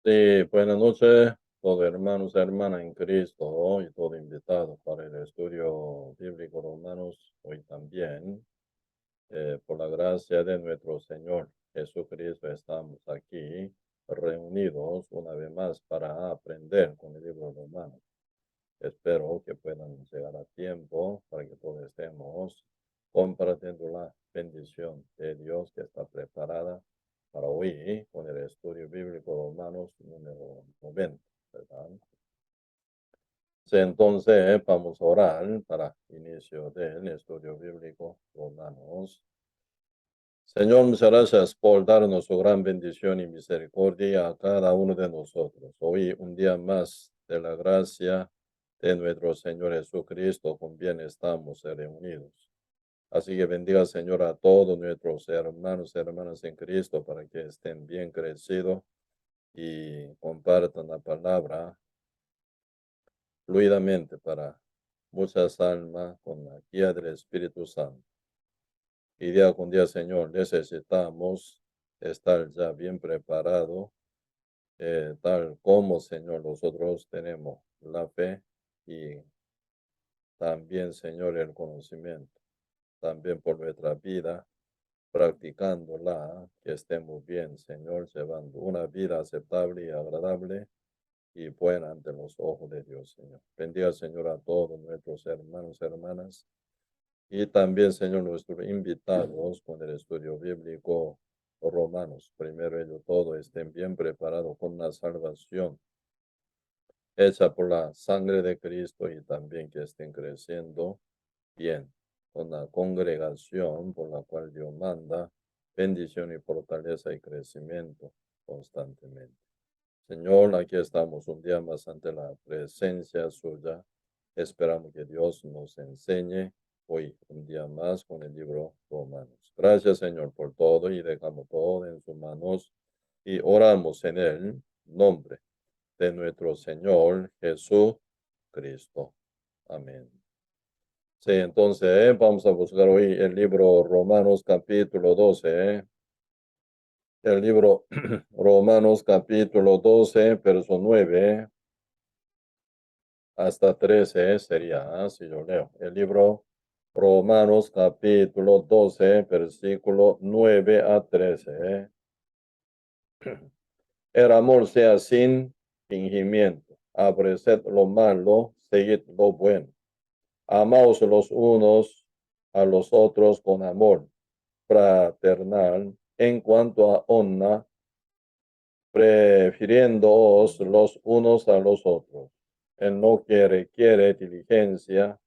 Sí, buenas noches, todos hermanos y hermanas en Cristo y todo invitado para el estudio bíblico Romanos hoy también. Por la gracia de nuestro Señor Jesucristo estamos aquí reunidos una vez más para aprender con el libro Romanos. Espero que puedan llegar a tiempo para que todos estemos compartiendo la bendición de Dios que está preparada para hoy con el estudio bíblico Romanos número 90, ¿verdad? Sí, entonces vamos a orar para inicio del estudio bíblico Romanos. Señor, muchas gracias por darnos su gran bendición y misericordia a cada uno de nosotros. Hoy, un día más de la gracia de nuestro Señor Jesucristo, con bien estamos reunidos. Así que bendiga, Señor, a todos nuestros hermanos y hermanas en Cristo para que estén bien crecidos y compartan la palabra fluidamente para muchas almas con la guía del Espíritu Santo. Y día con día, Señor, necesitamos estar ya bien preparados, tal como, Señor, nosotros tenemos la fe y también, Señor, el conocimiento, también por nuestra vida, practicándola, que estemos bien, Señor, llevando una vida aceptable y agradable y buena ante los ojos de Dios, Señor. Bendiga, Señor, a todos nuestros hermanos y hermanas y también, Señor, nuestros invitados con el estudio bíblico Romanos. Primero ello todo, estén bien preparados con la salvación hecha por la sangre de Cristo y también que estén creciendo bien con la congregación por la cual Dios manda bendición y fortaleza y crecimiento constantemente. Señor, aquí estamos un día más ante la presencia suya. Esperamos que Dios nos enseñe hoy un día más con el libro Romanos. Gracias, Señor, por todo y dejamos todo en sus manos y oramos en el nombre de nuestro Señor Jesucristo. Amén. Sí, entonces vamos a buscar hoy el libro Romanos capítulo 12. El libro Romanos capítulo 12, verso 9 hasta 13 sería, si yo leo. El libro Romanos capítulo 12, versículo 9 a 13. El amor sea sin fingimiento. Aborreced lo malo, seguid lo bueno. Amaos los unos a los otros con amor fraternal en cuanto a honra, prefiriéndoos los unos a los otros, en lo que requiere diligencia,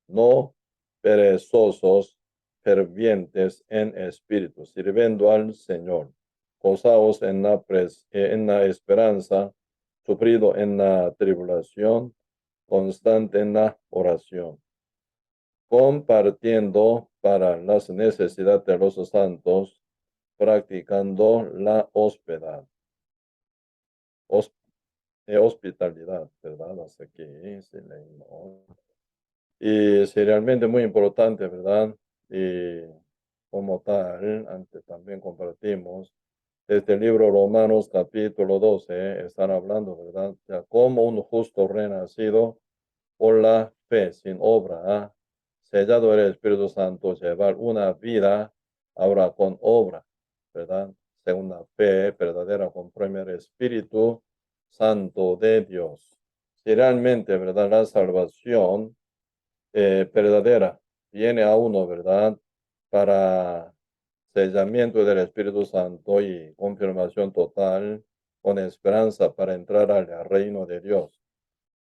no perezosos, fervientes en espíritu, sirviendo al Señor. Gozaos en la esperanza, sufrido en la tribulación, constante en la oración, compartiendo para las necesidades de los santos, practicando la hospitalidad, ¿verdad? Hasta aquí sí leímos. Y es realmente muy importante, ¿verdad? Y como tal, antes también compartimos, este libro Romanos capítulo 12, están hablando, ¿verdad? Ya como un justo renacido por la fe, sin obra, ¿ah? Sellado el Espíritu Santo, llevar una vida ahora con obra, ¿verdad? Según la fe verdadera, conforme el Espíritu Santo de Dios. Si realmente, ¿verdad? La salvación verdadera viene a uno, ¿verdad? Para sellamiento del Espíritu Santo y confirmación total, con esperanza para entrar al reino de Dios.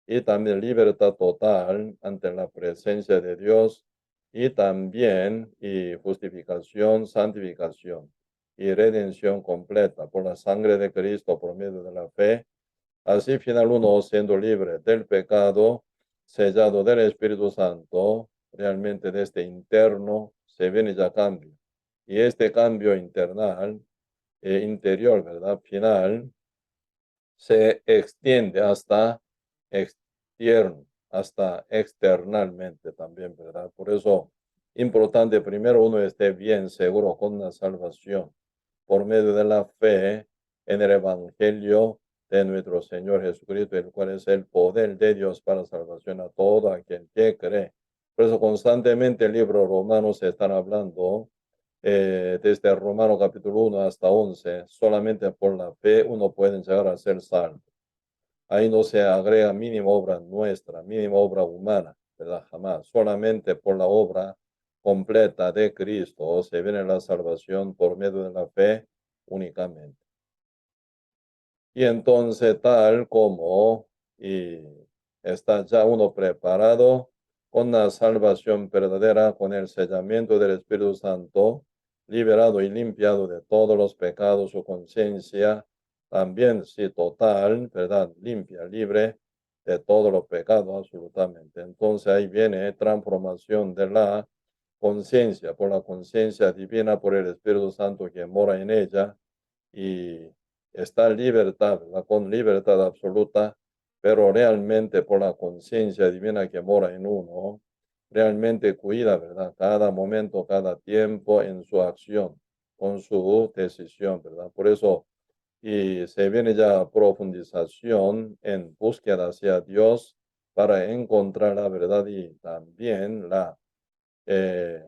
Y también libertad total ante la presencia de Dios y también y justificación, santificación y redención completa por la sangre de Cristo por medio de la fe. Así final uno siendo libre del pecado, sellado del Espíritu Santo, realmente de este interno se viene ya cambio. Y este cambio internal, interior, ¿verdad? Final, se extiende hasta externo, hasta externalmente también, ¿verdad? Por eso, importante primero uno esté bien seguro con la salvación por medio de la fe en el Evangelio de nuestro Señor Jesucristo, el cual es el poder de Dios para salvación a todo aquel que cree. Por eso constantemente el libro Romanos se están hablando, desde Romano capítulo 1 hasta 11, solamente por la fe uno puede llegar a ser salvo. Ahí no se agrega mínima obra nuestra, mínima obra humana, ¿verdad? Jamás. Solamente por la obra completa de Cristo se viene la salvación por medio de la fe únicamente. Y entonces tal como y está ya uno preparado con la salvación verdadera, con el sellamiento del Espíritu Santo, liberado y limpiado de todos los pecados, su conciencia también, sí, total, ¿verdad? Limpia, libre de todos los pecados, absolutamente. Entonces ahí viene transformación de la conciencia, por la conciencia divina, por el Espíritu Santo que mora en ella, y está en libertad, ¿verdad? Con libertad absoluta, pero realmente por la conciencia divina que mora en uno, realmente cuida, ¿verdad? Cada momento, cada tiempo en su acción, con su decisión, ¿verdad? Por eso, y se viene ya profundización en búsqueda hacia Dios para encontrar la verdad y también la eh,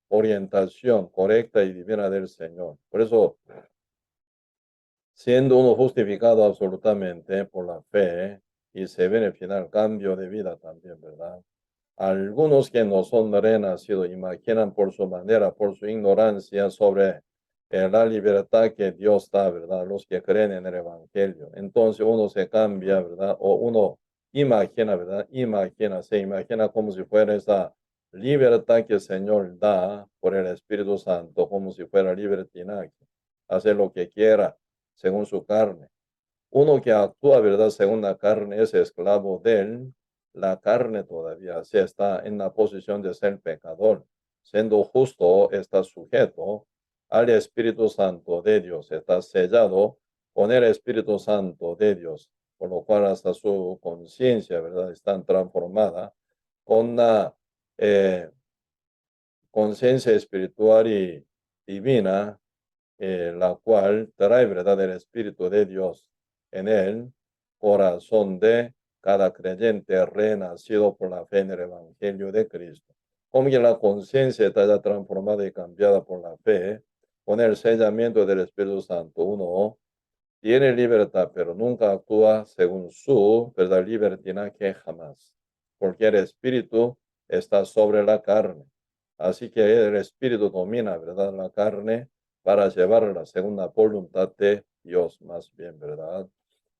orientación correcta y divina del Señor. Por eso, siendo uno justificado absolutamente por la fe, y se ve en el final cambio de vida también, ¿verdad? Algunos que no son renacidos imaginan por su manera, por su ignorancia sobre la libertad que Dios da, ¿verdad? Los que creen en el Evangelio. Entonces uno se cambia, ¿verdad? O uno imagina, ¿verdad? Se imagina como si fuera esa libertad que el Señor da por el Espíritu Santo, como si fuera libertinaje, hacer lo que quiera según su carne. Uno que actúa, ¿verdad? Según la carne es esclavo de él. La carne todavía así está en la posición de ser pecador. Siendo justo, está sujeto al Espíritu Santo de Dios. Está sellado con el Espíritu Santo de Dios, por lo cual hasta su conciencia, ¿verdad? Está transformada con la conciencia espiritual y divina, la cual trae, ¿verdad?, el Espíritu de Dios en el corazón de cada creyente renacido por la fe en el Evangelio de Cristo. Como que la conciencia está ya transformada y cambiada por la fe, con el sellamiento del Espíritu Santo, uno tiene libertad, pero nunca actúa según su, ¿verdad?, libertinaje jamás, porque el Espíritu está sobre la carne. Así que el Espíritu domina, ¿verdad?, la carne para llevarla según la voluntad de Dios, más bien, ¿verdad?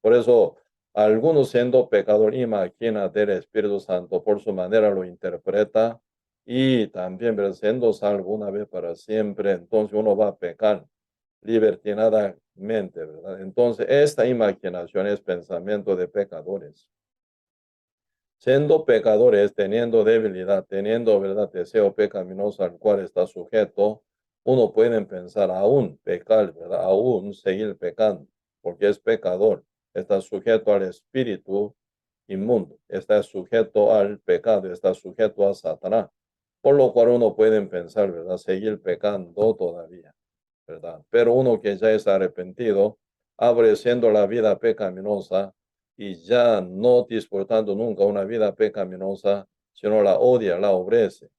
Por eso, algunos siendo pecador imagina del Espíritu Santo, por su manera lo interpreta, y también, ¿verdad?, siendo salvo una vez para siempre, entonces uno va a pecar libertinadamente, ¿verdad? Entonces, esta imaginación es pensamiento de pecadores. Siendo pecadores, teniendo debilidad, teniendo, ¿verdad?, deseo pecaminoso al cual está sujeto, uno puede pensar aún pecar, ¿verdad? Aún seguir pecando, porque es pecador, está sujeto al espíritu inmundo, está sujeto al pecado, está sujeto a Satanás, por lo cual uno puede pensar, ¿verdad?, seguir pecando todavía, ¿verdad? Pero uno que ya es arrepentido, aborreciendo la vida pecaminosa y ya no disfrutando nunca una vida pecaminosa, sino la odia, la aborrece.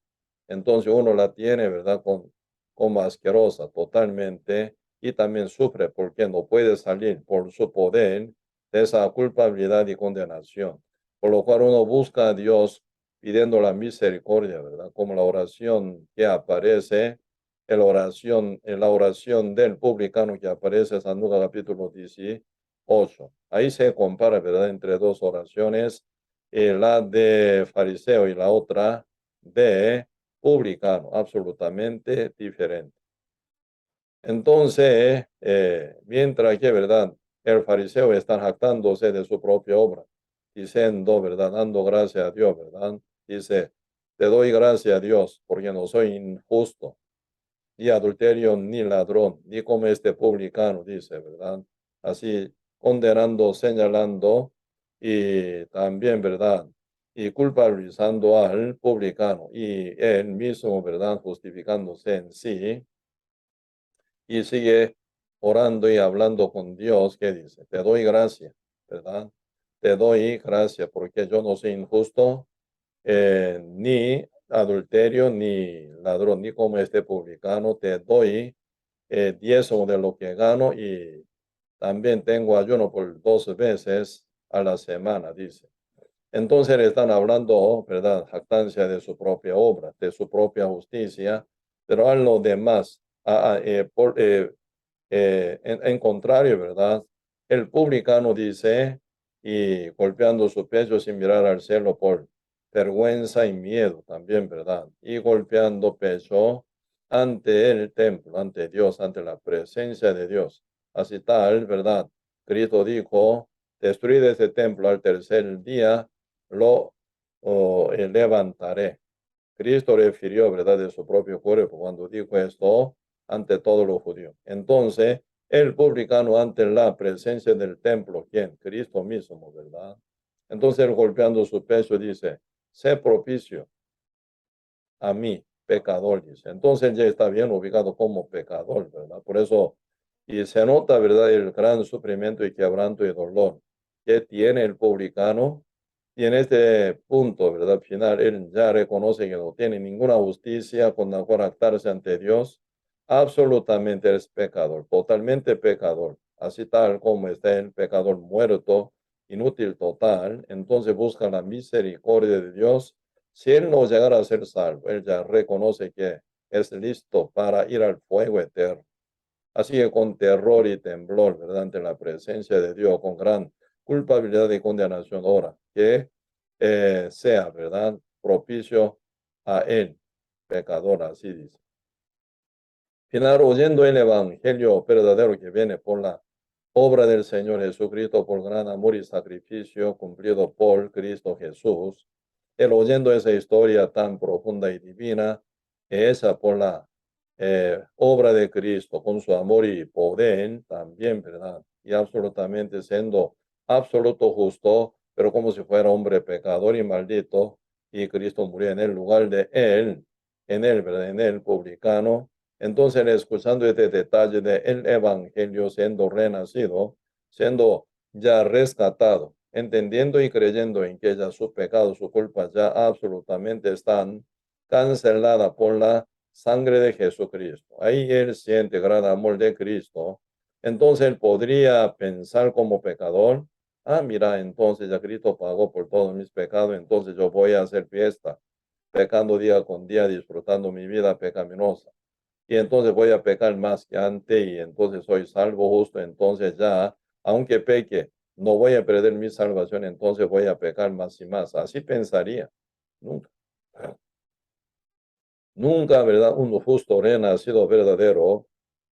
Entonces uno la tiene, ¿verdad?, como asquerosa totalmente, y también sufre porque no puede salir por su poder de esa culpabilidad y condenación. Por lo cual uno busca a Dios pidiendo la misericordia, ¿verdad? Como la oración que aparece, la oración del publicano que aparece en San Lucas capítulo 18. Ahí se compara, ¿verdad?, entre dos oraciones, la de fariseo y la otra de publicano, absolutamente diferente. Entonces, mientras que, ¿verdad?, el fariseo está jactándose de su propia obra, diciendo, ¿verdad?, dando gracias a Dios, ¿verdad? Dice, te doy gracias a Dios porque no soy injusto, ni adulterio, ni ladrón, ni como este publicano, dice, ¿verdad? Así, condenando, señalando y también, ¿verdad?, y culpabilizando al publicano y él mismo, ¿verdad?, justificándose en sí, y sigue orando y hablando con Dios, que dice, te doy gracias ¿verdad? Te doy gracias porque yo no soy injusto, ni adulterio, ni ladrón, ni como este publicano. Te doy diezmo de lo que gano y también tengo ayuno por 2 veces a la semana, dice. Entonces le están hablando, ¿verdad? Jactancia de su propia obra, de su propia justicia, pero a lo demás, en contrario, ¿verdad? El publicano dice, y golpeando su pecho sin mirar al cielo por vergüenza y miedo también, ¿verdad? Y golpeando pecho ante el templo, ante Dios, ante la presencia de Dios. Así tal, ¿verdad? Cristo dijo, destruid este templo al tercer día, lo levantaré. Cristo refirió, ¿verdad?, de su propio cuerpo cuando dijo esto ante todos los judíos. Entonces, el publicano ante la presencia del templo, ¿quién? Cristo mismo, ¿verdad? Entonces, él golpeando su pecho dice, sé propicio a mí, pecador, dice. Entonces, ya está bien ubicado como pecador, ¿verdad? Por eso, y se nota, ¿verdad?, el gran sufrimiento y quebranto y dolor que tiene el publicano. Y en este punto, ¿verdad? Final, él ya reconoce que no tiene ninguna justicia con la cual actarse ante Dios. Absolutamente es pecador, totalmente pecador. Así tal como está el pecador muerto, inútil total. Entonces busca la misericordia de Dios. Si él no llegara a ser salvo, él ya reconoce que es listo para ir al fuego eterno. Así que con terror y temblor, ¿verdad? Ante la presencia de Dios, con gran culpabilidad y condenación, ora que sea, ¿verdad? Propicio a él, pecador, así dice. Final, oyendo el evangelio verdadero que viene por la obra del Señor Jesucristo, por gran amor y sacrificio cumplido por Cristo Jesús, él oyendo esa historia tan profunda y divina, esa por la obra de Cristo, con su amor y poder también, ¿verdad? Y absolutamente siendo absoluto justo, pero como si fuera hombre pecador y maldito, y Cristo murió en el lugar de él, ¿verdad? En él, publicano. Entonces, escuchando este detalle del Evangelio, siendo renacido, siendo ya rescatado, entendiendo y creyendo en que ya su pecado, su culpa ya absolutamente están canceladas por la sangre de Jesucristo. Ahí él siente gran amor de Cristo. Entonces él podría pensar como pecador, mira, entonces ya Cristo pagó por todos mis pecados, entonces yo voy a hacer fiesta, pecando día con día, disfrutando mi vida pecaminosa. Y entonces voy a pecar más que antes y entonces soy salvo justo, entonces ya, aunque peque, no voy a perder mi salvación, entonces voy a pecar más y más. Así pensaría. Nunca. Nunca, ¿verdad? Un justo renacido verdadero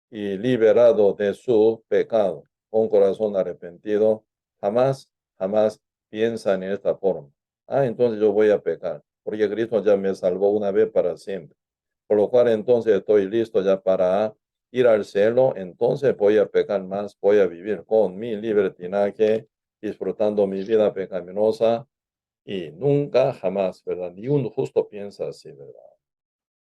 y liberado de su pecado, con corazón arrepentido, jamás, jamás piensan en esta forma. Entonces yo voy a pecar, porque Cristo ya me salvó una vez para siempre. Por lo cual entonces estoy listo ya para ir al cielo, entonces voy a pecar más, voy a vivir con mi libertinaje, disfrutando mi vida pecaminosa y nunca, jamás, ¿verdad? Ni un justo piensa así, ¿verdad?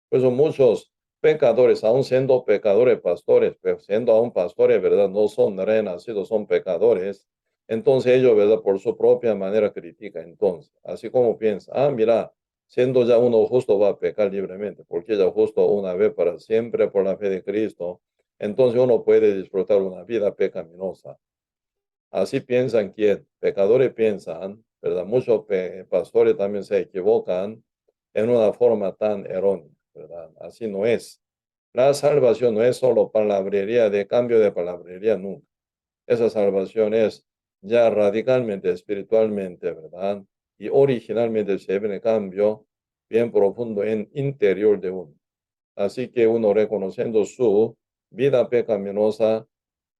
Pues son muchos pecadores, aún siendo pecadores pastores, pero siendo aún pastores, ¿verdad? No son renacidos, son pecadores. Entonces ellos, ¿verdad? Por su propia manera critica. Entonces, así como piensa, mira, siendo ya uno justo va a pecar libremente, porque ya justo una vez para siempre por la fe de Cristo, entonces uno puede disfrutar una vida pecaminosa. Así piensan que pecadores piensan, ¿verdad? Muchos pastores también se equivocan en una forma tan errónea, ¿verdad? Así no es. La salvación no es solo palabrería, de cambio de palabrería, nunca. Esa salvación es ya radicalmente, espiritualmente, ¿verdad? Y originalmente se ve en cambio bien profundo en interior de uno. Así que uno reconociendo su vida pecaminosa,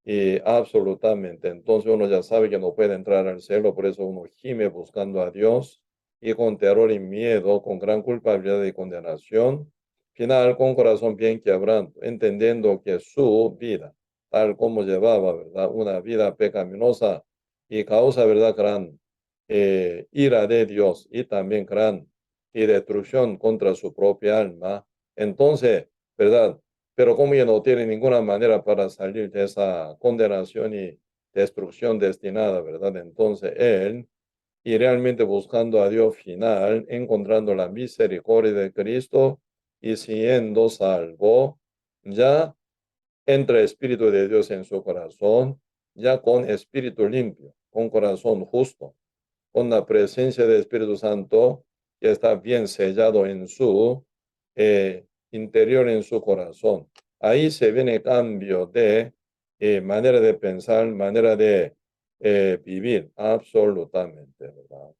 y absolutamente. Entonces uno ya sabe que no puede entrar al cielo, por eso uno gime buscando a Dios y con terror y miedo, con gran culpabilidad y condenación, final con corazón bien quebrantado, entendiendo que su vida, tal como llevaba, ¿verdad? Una vida pecaminosa y causa, ¿verdad? Gran ira de Dios y también gran y destrucción contra su propia alma. Entonces, ¿verdad? Pero como ya no tiene ninguna manera para salir de esa condenación y destrucción destinada, ¿verdad? Entonces él, y realmente buscando a Dios final, encontrando la misericordia de Cristo y siendo salvo, ya entra el Espíritu de Dios en su corazón, ya con espíritu limpio, con corazón justo, con la presencia del Espíritu Santo que está bien sellado en su interior, en su corazón. Ahí se viene cambio de manera de pensar, manera de vivir, absolutamente, ¿verdad?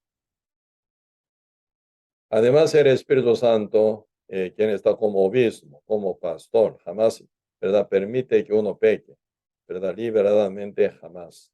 Además, el Espíritu Santo, quien está como obispo, como pastor, jamás, ¿verdad? Permite que uno peque, ¿verdad? Liberadamente jamás,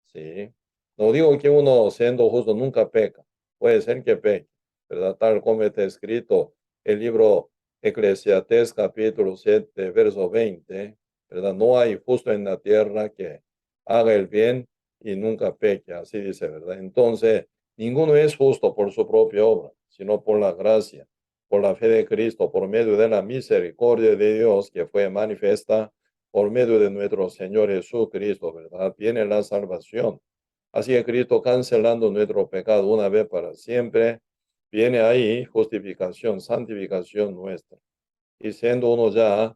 ¿sí? No digo que uno siendo justo nunca peca, puede ser que peque, ¿verdad? Tal como está escrito el libro Eclesiastés capítulo 7, verso 20, ¿verdad? No hay justo en la tierra que haga el bien y nunca peque, así dice, ¿verdad? Entonces, ninguno es justo por su propia obra, sino por la gracia, por la fe de Cristo, por medio de la misericordia de Dios que fue manifiesta por medio de nuestro Señor Jesucristo, ¿verdad? Viene la salvación. Así que Cristo cancelando nuestro pecado una vez para siempre, viene ahí justificación, santificación nuestra. Y siendo uno ya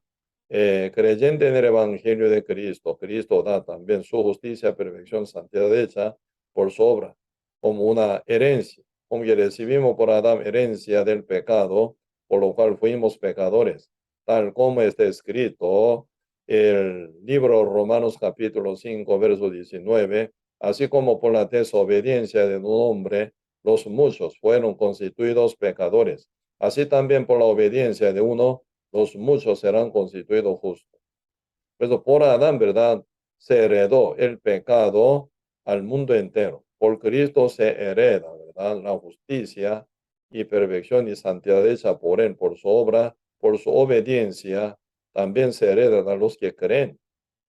creyente en el Evangelio de Cristo, Cristo da también su justicia, perfección, santidad hecha por su obra, como una herencia, como que recibimos por Adán herencia del pecado, por lo cual fuimos pecadores, tal como está escrito el libro Romanos capítulo 5, verso 19, así como por la desobediencia de un hombre, los muchos fueron constituidos pecadores, así también por la obediencia de uno, los muchos serán constituidos justos. Pero por Adán, ¿verdad? Se heredó el pecado al mundo entero. Por Cristo se hereda, ¿verdad? La justicia y perfección y santidad hecha por él, por su obra, por su obediencia, también se hereda a los que creen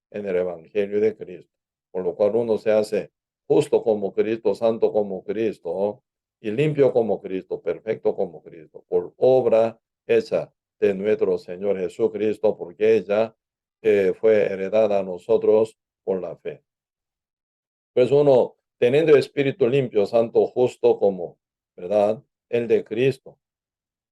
en el Evangelio de Cristo. Por lo cual uno se hace justo como Cristo, santo como Cristo, y limpio como Cristo, perfecto como Cristo, por obra hecha de nuestro Señor Jesucristo, porque ella fue heredada a nosotros por la fe. Pues uno, teniendo espíritu limpio, santo, justo como, ¿verdad? El de Cristo.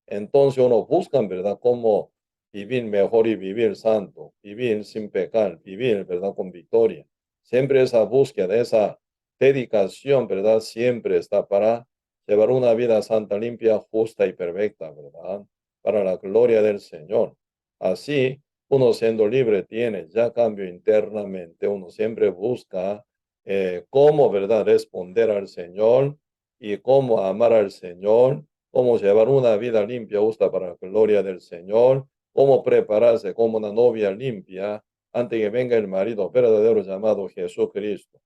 Entonces uno busca, ¿verdad?, cómo vivir mejor y vivir santo, vivir sin pecar, vivir, ¿verdad?, con victoria. Siempre esa búsqueda, esa dedicación, ¿verdad?, siempre está para llevar una vida santa, limpia, justa y perfecta, ¿verdad?, para la gloria del Señor. Así, uno siendo libre tiene ya cambio internamente, uno siempre busca cómo, ¿verdad?, responder al Señor y cómo amar al Señor, cómo llevar una vida limpia, justa para la gloria del Señor, cómo prepararse como una novia limpia antes que venga el marido verdadero llamado Jesucristo.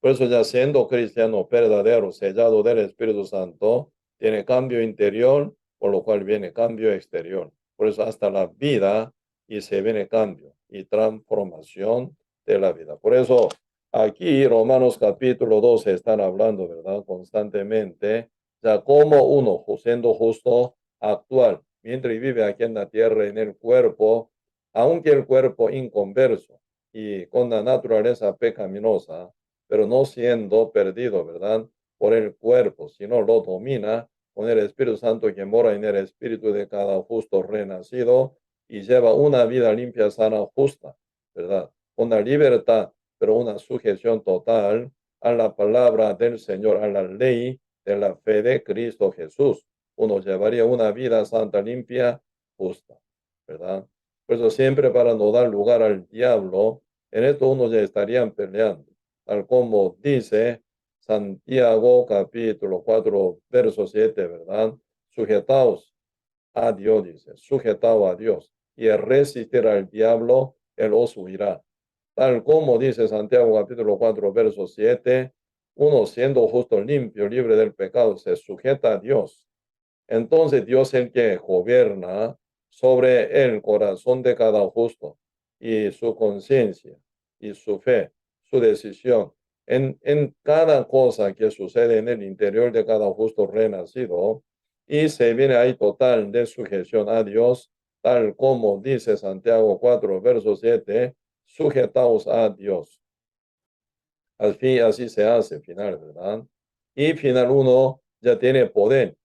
Por eso ya siendo cristiano verdadero, sellado del Espíritu Santo, tiene cambio interior, por lo cual viene cambio exterior. Por eso hasta la vida y se viene cambio y transformación de la vida. Por eso aquí Romanos capítulo 12 están hablando, ¿verdad? Constantemente, ya como uno, siendo justo, actual, mientras vive aquí en la tierra, en el cuerpo, aunque el cuerpo inconverso y con la naturaleza pecaminosa, pero no siendo perdido, ¿verdad? Por el cuerpo, sino lo domina con el Espíritu Santo que mora en el espíritu de cada justo renacido y lleva una vida limpia, sana, justa, ¿verdad? Una libertad, pero una sujeción total a la palabra del Señor, a la ley de la fe de Cristo Jesús. Uno llevaría una vida santa, limpia, justa, ¿verdad? Por eso siempre para no dar lugar al diablo, en esto uno ya estarían peleando, tal como dice Santiago capítulo 4, verso 7, ¿verdad? Sujetaos a Dios, dice, sujetado a Dios, y resistir al diablo, él os huirá. Tal como dice Santiago capítulo 4, verso 7, uno siendo justo, limpio, libre del pecado, se sujeta a Dios. Entonces Dios es el que gobierna sobre el corazón de cada justo y su conciencia y su fe, su decisión. En cada cosa que sucede en el interior de cada justo renacido, y se viene ahí total de sujeción a Dios, tal como dice Santiago 4, verso 7, sujetaos a Dios. Así se hace, final, ¿verdad? Y final uno ya tiene poder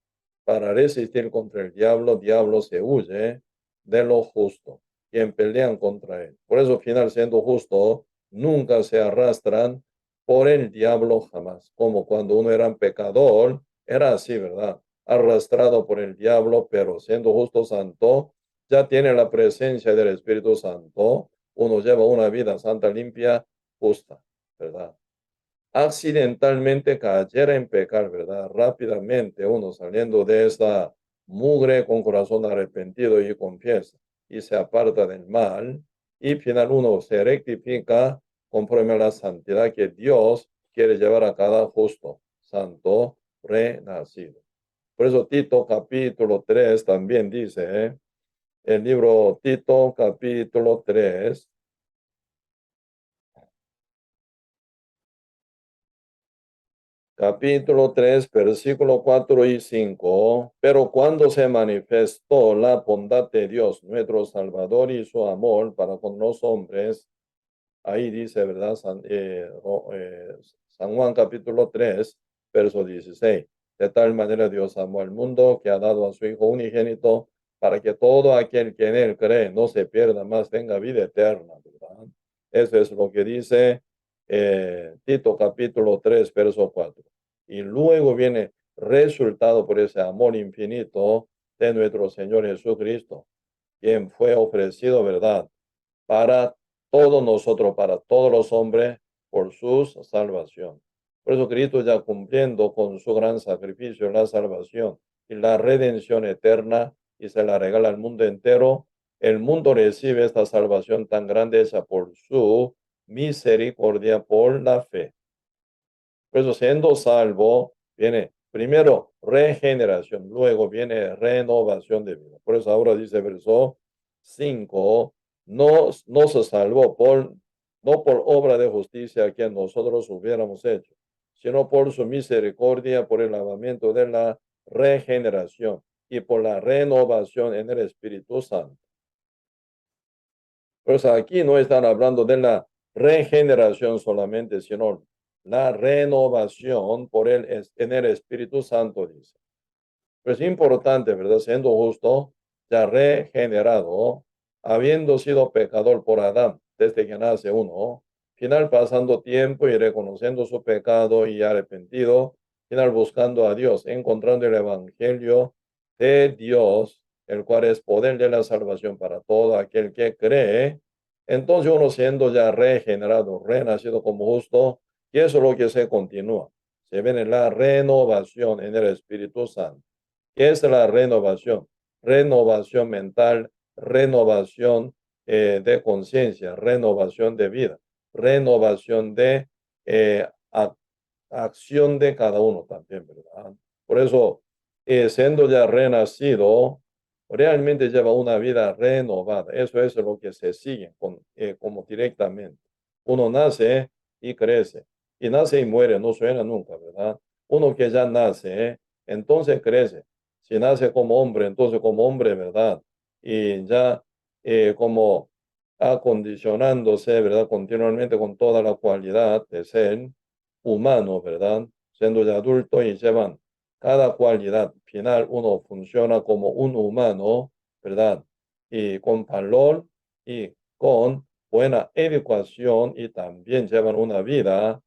para resistir contra el diablo se huye de lo justo, quien pelean contra él. Por eso, final, siendo justo, nunca se arrastran por el diablo jamás. Como cuando uno era un pecador, era así, ¿verdad? Arrastrado por el diablo, pero siendo justo santo, ya tiene la presencia del Espíritu Santo. Uno lleva una vida santa, limpia, justa, ¿verdad? Accidentalmente cayera en pecar, ¿verdad? Rápidamente uno saliendo de esta mugre con corazón arrepentido y confiesa y se aparta del mal y final uno se rectifica conforme a la santidad que Dios quiere llevar a cada justo, santo, renacido. Por eso Tito capítulo 3 también dice, el libro Tito capítulo 3. Capítulo 3, versículo 4 y 5. Pero cuando se manifestó la bondad de Dios, nuestro Salvador, y su amor para con los hombres, ahí dice, ¿verdad? San Juan capítulo 3, verso 16. De tal manera Dios amó al mundo que ha dado a su Hijo unigénito para que todo aquel que en él cree no se pierda más, tenga vida eterna, ¿verdad? Eso es lo que dice Tito capítulo 3, verso 4. Y luego viene resultado por ese amor infinito de nuestro Señor Jesucristo, quien fue ofrecido, ¿verdad? Para todos nosotros, para todos los hombres, por su salvación. Por eso Cristo ya cumpliendo con su gran sacrificio la salvación y la redención eterna y se la regala al mundo entero, el mundo recibe esta salvación tan grande hecha por su misericordia, por la fe. Por eso siendo salvo, viene primero regeneración, luego viene renovación de vida. Por eso ahora dice verso 5, no se salvó no por obra de justicia que nosotros hubiéramos hecho, sino por su misericordia, por el lavamiento de la regeneración y por la renovación en el Espíritu Santo. Pues aquí no están hablando de la regeneración solamente, sino la renovación por en el Espíritu Santo, dice. Pues importante, ¿verdad? Siendo justo, ya regenerado, habiendo sido pecador por Adán, desde que nace uno, final pasando tiempo y reconociendo su pecado y arrepentido, final buscando a Dios, encontrando el Evangelio de Dios, el cual es poder de la salvación para todo aquel que cree. Entonces uno siendo ya regenerado, renacido como justo, y eso es lo que se continúa. Se viene la renovación en el Espíritu Santo. ¿Qué es la renovación? Renovación mental, renovación de conciencia, renovación de vida, renovación de acción de cada uno también, ¿verdad? Por eso, siendo ya renacido, realmente lleva una vida renovada. Eso es lo que se sigue como directamente. Uno nace y crece, y nace y muere, no suena nunca, ¿verdad? Uno que ya nace, entonces crece. Si nace como hombre, entonces como hombre, ¿verdad? Y ya como acondicionándose, ¿verdad? Continuamente con toda la cualidad de ser humano, ¿verdad? Siendo ya adulto y llevan cada cualidad. Final, uno funciona como un humano, ¿verdad? Y con valor y con buena educación y también llevan una vida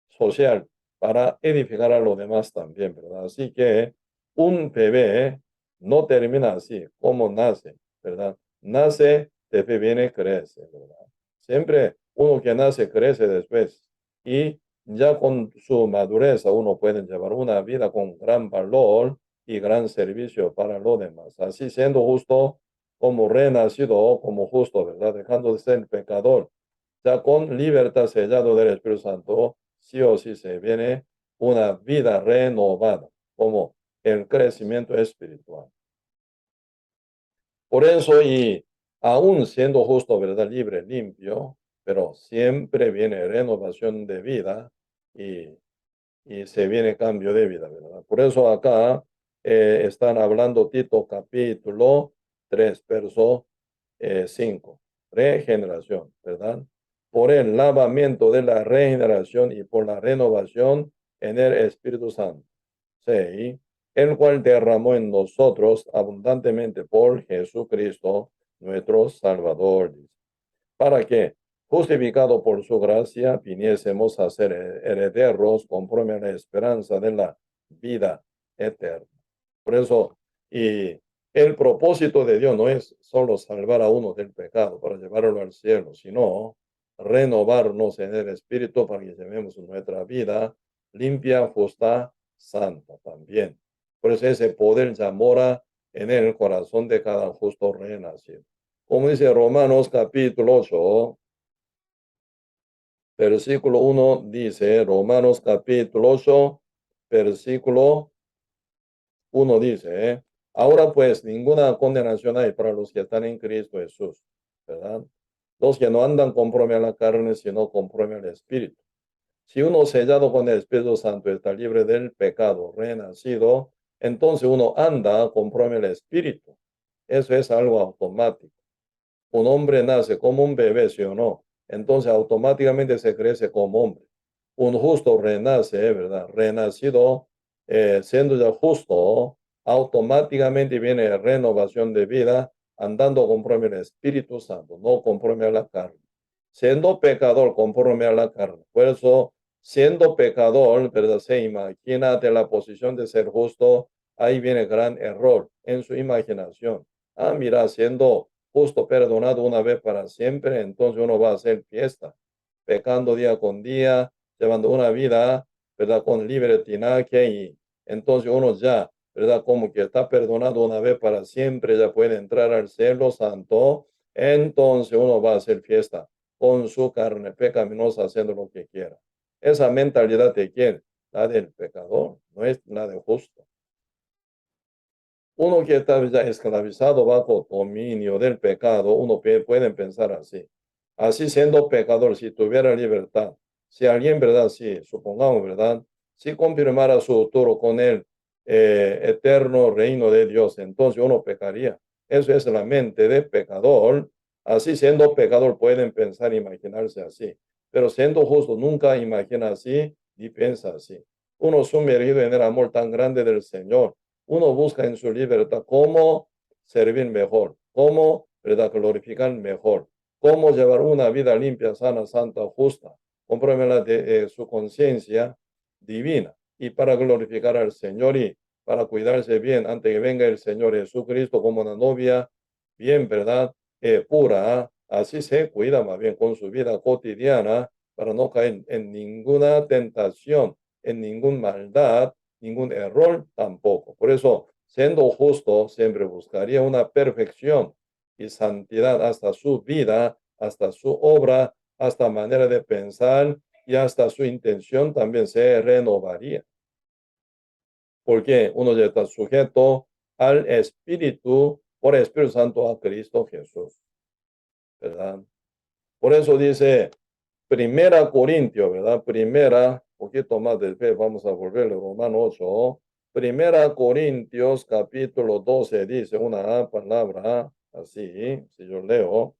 social para edificar a los demás también, ¿verdad? Así que un bebé no termina así, como nace, ¿verdad? Nace, después viene, crece, ¿verdad? Siempre uno que nace, crece después. Y ya con su madurez uno puede llevar una vida con gran valor y gran servicio para los demás. Así siendo justo como renacido, como justo, ¿verdad? Dejando de ser pecador, ya con libertad sellado del Espíritu Santo, sí o sí se viene una vida renovada, como el crecimiento espiritual. Por eso, y aún siendo justo, ¿verdad? Libre, limpio, pero siempre viene renovación de vida y, y se viene cambio de vida, ¿verdad? Por eso acá están hablando Tito capítulo 3, verso 5. Regeneración, ¿verdad? por el lavamiento de la regeneración y por la renovación en el Espíritu Santo. 6. El cual derramó en nosotros abundantemente por Jesucristo, nuestro Salvador, para que, justificado por su gracia, viniésemos a ser herederos conforme a la esperanza de la vida eterna. Por eso, y el propósito de Dios no es solo salvar a uno del pecado para llevarlo al cielo, sino renovarnos en el Espíritu para que llevemos nuestra vida limpia, justa, santa también. Por eso ese poder ya mora en el corazón de cada justo renacido. Como dice Romanos capítulo 8, versículo 1, dice, Romanos capítulo 8, versículo 1 dice, ahora pues ninguna condenación hay para los que están en Cristo Jesús, ¿verdad? Los que no andan conforme a la carne, sino conforme al Espíritu. Si uno sellado con el Espíritu Santo está libre del pecado, renacido, entonces uno anda conforme al Espíritu. Eso es algo automático. Un hombre nace como un bebé, ¿sí o no? Entonces automáticamente se crece como hombre. Un justo renace, ¿verdad? Renacido, siendo ya justo, automáticamente viene renovación de vida, andando conforme al Espíritu Santo, no conforme a la carne. Siendo pecador conforme a la carne. Por eso, siendo pecador, ¿verdad? Se imagina de la posición de ser justo, ahí viene gran error en su imaginación. Ah, mira, siendo justo perdonado una vez para siempre, entonces uno va a hacer fiesta, pecando día con día, llevando una vida, ¿verdad? Con libertinaje y entonces uno ya, ¿verdad? Como que está perdonado una vez para siempre, ya puede entrar al cielo santo, entonces uno va a hacer fiesta con su carne pecaminosa haciendo lo que quiera. Esa mentalidad de quién? La del pecador, no es la de justo. Uno que está ya esclavizado bajo dominio del pecado, uno puede pensar así. Así siendo pecador, si tuviera libertad, si alguien, ¿verdad? Si, supongamos, ¿verdad? Si confirmara su futuro con el eterno reino de Dios, entonces uno pecaría. Eso es la mente de pecador. Así siendo pecador pueden pensar, imaginarse así. Pero siendo justo, nunca imagina así ni piensa así. Uno sumergido en el amor tan grande del Señor, uno busca en su libertad cómo servir mejor, cómo, ¿verdad? Glorificar mejor, cómo llevar una vida limpia, sana, santa, justa, conforme a la de su conciencia divina y para glorificar al Señor y para cuidarse bien antes que venga el Señor Jesucristo como una novia bien, ¿verdad? Pura, así se cuida más bien con su vida cotidiana para no caer en ninguna tentación, en ninguna maldad, ningún error tampoco. Por eso, siendo justo, siempre buscaría una perfección y santidad hasta su vida, hasta su obra, hasta manera de pensar y hasta su intención también se renovaría. Porque uno ya está sujeto al Espíritu, por el Espíritu Santo a Cristo Jesús, ¿verdad? Por eso dice Primera Corintios, ¿verdad? Primera, un poquito más después, vamos a volver a Romano 8. Primera Corintios, capítulo 12, dice una palabra así, si yo leo.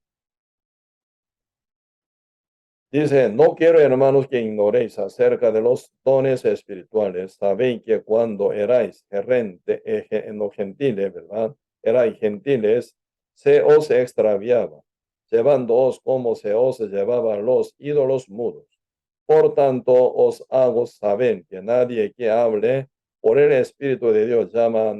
Dice, no quiero, hermanos, que ignoréis acerca de los dones espirituales. Sabéis que cuando erais en los gentiles, ¿verdad? Erais gentiles, se os extraviaba, llevándoos como se os llevaban los ídolos mudos. Por tanto, os hago saber que nadie que hable por el Espíritu de Dios llama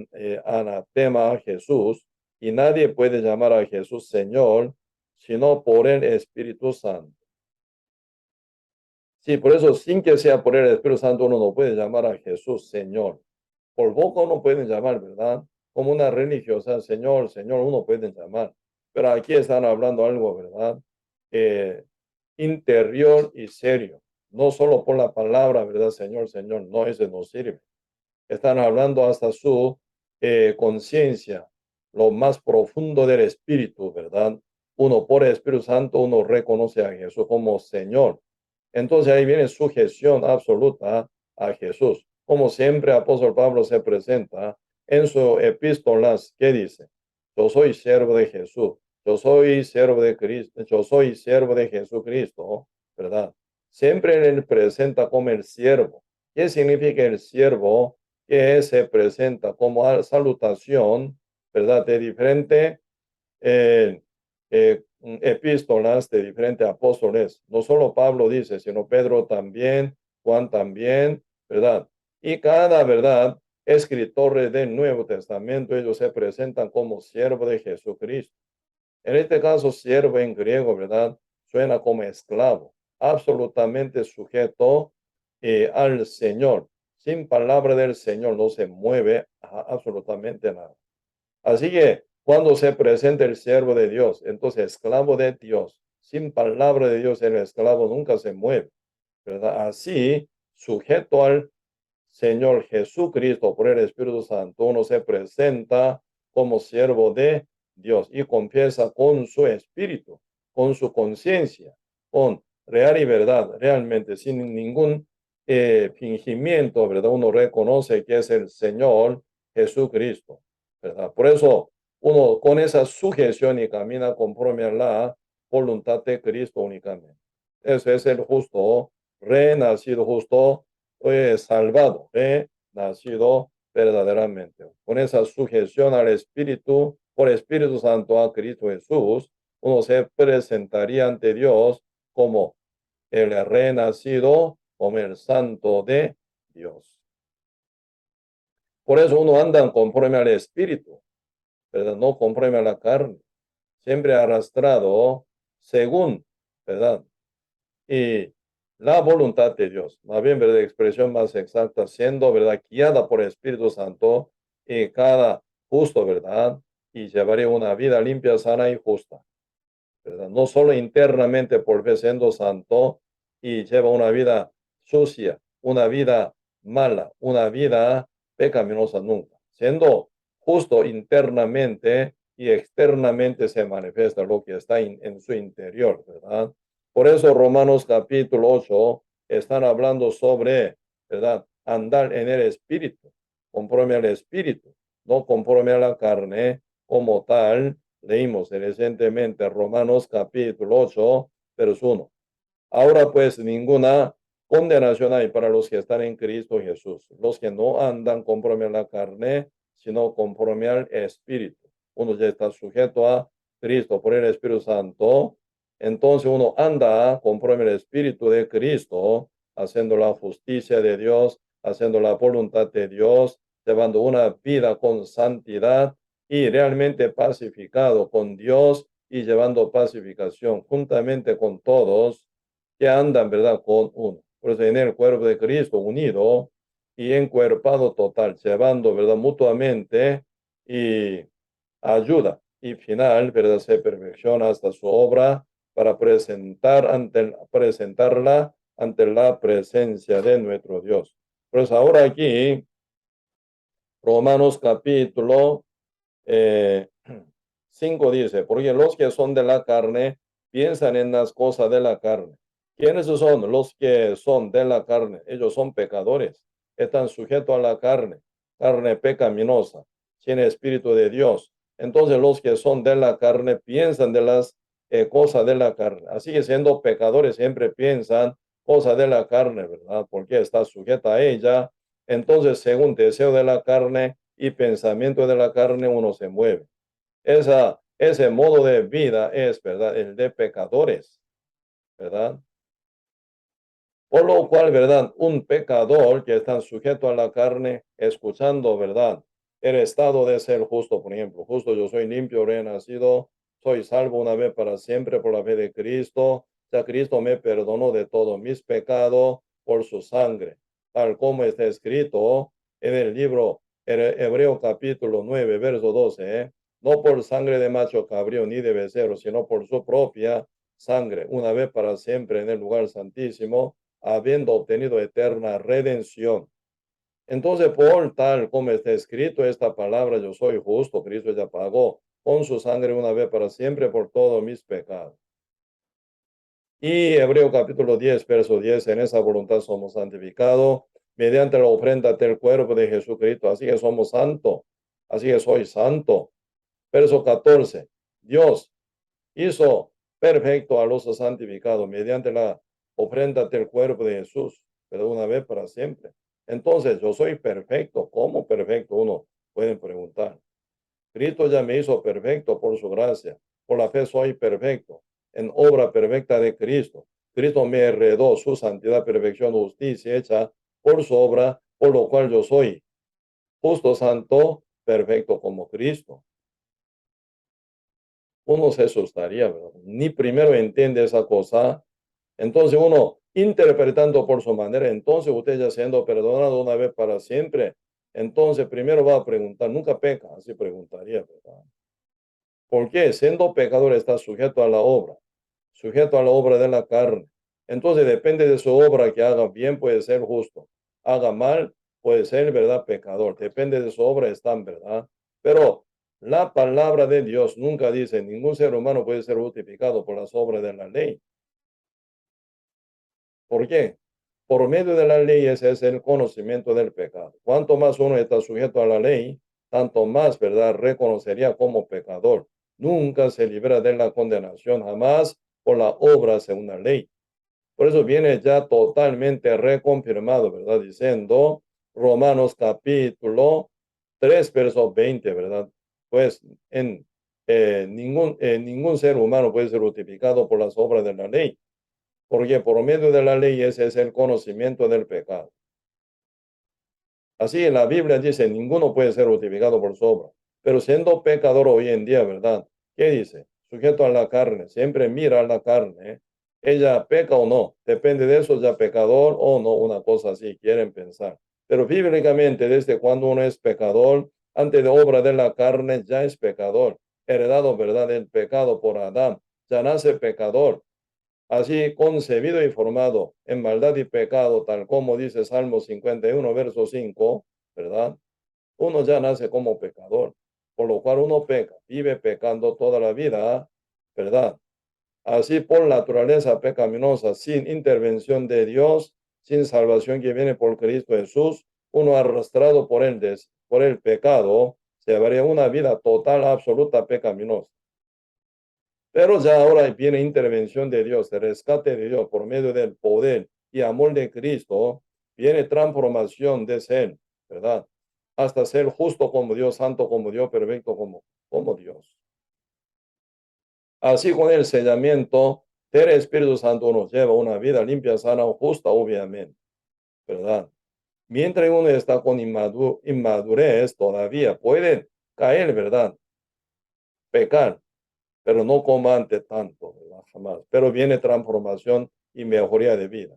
anatema a Jesús, y nadie puede llamar a Jesús Señor, sino por el Espíritu Santo. Sí, por eso, sin que sea por el Espíritu Santo, uno no puede llamar a Jesús Señor. Por poco no pueden llamar, ¿verdad? Como una religiosa, Señor, Señor, uno puede llamar. Pero aquí están hablando algo, ¿verdad? Eh, Interior y serio. No solo por la palabra, ¿verdad? Señor, Señor, no, ese no sirve. Están hablando hasta su conciencia, lo más profundo del Espíritu, ¿verdad? Uno por el Espíritu Santo, uno reconoce a Jesús como Señor. Entonces ahí viene sujeción absoluta a Jesús. Como siempre, apóstol Pablo se presenta en su epístolas, ¿qué dice? Yo soy siervo de Jesús. yo soy siervo de Cristo, yo soy siervo de Jesucristo, ¿verdad? Siempre él presenta como el siervo. ¿Qué significa el siervo? Que se presenta como salutación, ¿verdad? De diferente epístolas de diferentes apóstoles. No solo Pablo dice, sino Pedro también, Juan también, ¿verdad? Y cada, ¿verdad? Escritores del Nuevo Testamento, ellos se presentan como siervo de Jesucristo. En este caso, siervo en griego, ¿verdad? Suena como esclavo, absolutamente sujeto al Señor. Sin palabra del Señor no se mueve absolutamente nada. Así que cuando se presenta el siervo de Dios, entonces esclavo de Dios, sin palabra de Dios, el esclavo nunca se mueve, ¿verdad? Así, sujeto al Señor Jesucristo por el Espíritu Santo, uno se presenta como siervo de Dios y confiesa con su espíritu, con su conciencia, con real y verdad, realmente sin ningún fingimiento, ¿verdad? Uno reconoce que es el Señor Jesucristo, ¿verdad? Por eso uno con esa sujeción y camina conforme a la voluntad de Cristo únicamente. Ese es el justo, renacido justo, salvado, nacido verdaderamente. Con esa sujeción al Espíritu, por Espíritu Santo a Cristo Jesús, uno se presentaría ante Dios como el renacido, como el santo de Dios. Por eso uno anda conforme al Espíritu, ¿verdad? No conforme a la carne, siempre arrastrado según, ¿verdad? Y la voluntad de Dios, más bien, ¿verdad? Expresión más exacta, siendo, ¿verdad? Guiada por el Espíritu Santo y cada justo, ¿verdad? Y llevaría una vida limpia, sana y justa, ¿verdad? No solo internamente por fe siendo santo y lleva una vida sucia, una vida mala, una vida pecaminosa nunca. Siendo justo internamente y externamente se manifiesta lo que está en su interior, ¿verdad? Por eso Romanos capítulo 8 están hablando sobre, ¿verdad? Andar en el espíritu, conforme al espíritu, no conforme a la carne como tal. Leímos recientemente Romanos capítulo 8, verso 1. Ahora pues ninguna condenación hay para los que están en Cristo Jesús, los que no andan conforme a la carne, sino conforme al Espíritu. Uno ya está sujeto a Cristo por el Espíritu Santo, entonces uno anda conforme al Espíritu de Cristo, haciendo la justicia de Dios, haciendo la voluntad de Dios, llevando una vida con santidad y realmente pacificado con Dios y llevando pacificación juntamente con todos que andan, ¿verdad? Con uno. Por eso en el cuerpo de Cristo unido y encuerpado total, llevando, ¿verdad? Mutuamente y ayuda. Y final, ¿verdad? Se perfecciona hasta su obra para presentarla ante la presencia de nuestro Dios. Pues ahora aquí, Romanos capítulo 5 dice, porque los que son de la carne piensan en las cosas de la carne. ¿Quiénes son los que son de la carne? Ellos son pecadores, están sujetos a la carne, carne pecaminosa, sin espíritu de Dios. Entonces los que son de la carne piensan de las cosas de la carne. Así que siendo pecadores siempre piensan cosas de la carne, ¿verdad? Porque está sujeta a ella. Entonces, según deseo de la carne y pensamiento de la carne, uno se mueve. Ese modo de vida es, ¿verdad? El de pecadores, ¿verdad? Por lo cual, ¿verdad? Un pecador que está sujeto a la carne, escuchando, ¿verdad? El estado de ser justo, por ejemplo, justo yo soy limpio, renacido, soy salvo una vez para siempre por la fe de Cristo. Ya Cristo me perdonó de todos mis pecados por su sangre, tal como está escrito en el libro Hebreo capítulo 9, verso 12, ¿eh? No por sangre de macho cabrío ni de becerro, sino por su propia sangre, una vez para siempre en el lugar santísimo, habiendo obtenido eterna redención. Entonces, por tal como está escrito esta palabra, yo soy justo, Cristo ya pagó con su sangre una vez para siempre por todos mis pecados. Y Hebreo capítulo 10, verso 10, en esa voluntad somos santificados mediante la ofrenda del cuerpo de Jesucristo. Así que somos santos, así que soy santo. Verso 14, Dios hizo perfecto a los santificados mediante la ofrenda del cuerpo de Jesús, pero una vez para siempre. Entonces, yo soy perfecto. ¿Cómo perfecto? Uno puede preguntar. Cristo ya me hizo perfecto por su gracia. Por la fe soy perfecto. En obra perfecta de Cristo. Cristo me heredó su santidad, perfección, justicia hecha por su obra, por lo cual yo soy justo, santo, perfecto como Cristo. Uno se asustaría, ¿verdad? Ni primero entiende esa cosa. Entonces uno interpretando por su manera, entonces usted ya siendo perdonado una vez para siempre, entonces primero va a preguntar, nunca peca, así preguntaría, ¿verdad? ¿Por qué? Siendo pecador está sujeto a la obra de la carne. Entonces depende de su obra que haga bien, puede ser justo. Haga mal, puede ser, ¿verdad? Pecador. Depende de su obra, están, ¿verdad? Pero la palabra de Dios nunca dice, ningún ser humano puede ser justificado por las obras de la ley. ¿Por qué? Por medio de la ley ese es el conocimiento del pecado. Cuanto más uno está sujeto a la ley, tanto más, ¿verdad?, reconocería como pecador. Nunca se libra de la condenación, jamás por la obra según la ley. Por eso viene ya totalmente reconfirmado, ¿verdad? Diciendo Romanos capítulo 3, verso 20, ¿verdad? Pues ningún ser humano puede ser justificado por las obras de la ley, porque por medio de la ley ese es el conocimiento del pecado. Así la Biblia dice, ninguno puede ser justificado por su obra, pero siendo pecador hoy en día, ¿verdad? ¿Qué dice? Sujeto a la carne, siempre mira a la carne, ¿eh? Ella peca o no, depende de eso, ya pecador o no, una cosa así, quieren pensar. Pero bíblicamente, desde cuando uno es pecador, antes de obra de la carne, ya es pecador, heredado, ¿verdad?, el pecado por Adán, ya nace pecador. Así concebido y formado en maldad y pecado, tal como dice Salmo 51, verso 5, ¿verdad? Uno ya nace como pecador, por lo cual uno peca, vive pecando toda la vida, ¿verdad? Así por naturaleza pecaminosa, sin intervención de Dios, sin salvación que viene por Cristo Jesús, uno arrastrado por el pecado, se llevaría una vida total, absoluta, pecaminosa. Pero ya ahora viene intervención de Dios, el rescate de Dios por medio del poder y amor de Cristo, viene transformación de ser, ¿verdad? Hasta ser justo como Dios, santo como Dios, perfecto como Dios. Así con el sellamiento del Espíritu Santo nos lleva a una vida limpia, sana o justa, obviamente, ¿verdad? Mientras uno está con inmadurez, todavía puede caer, ¿verdad? Pecar, pero no como antes tanto, ¿verdad? Jamás. Pero viene transformación y mejoría de vida.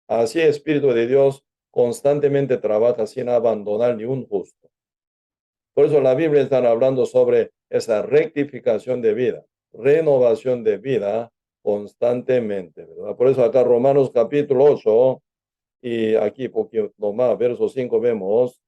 Así el Espíritu de Dios constantemente trabaja sin abandonar ni un justo. Por eso la Biblia está hablando sobre esa rectificación de vida, renovación de vida constantemente, ¿verdad? Por eso acá Romanos capítulo 8 y aquí poquito más, verso 5 vemos,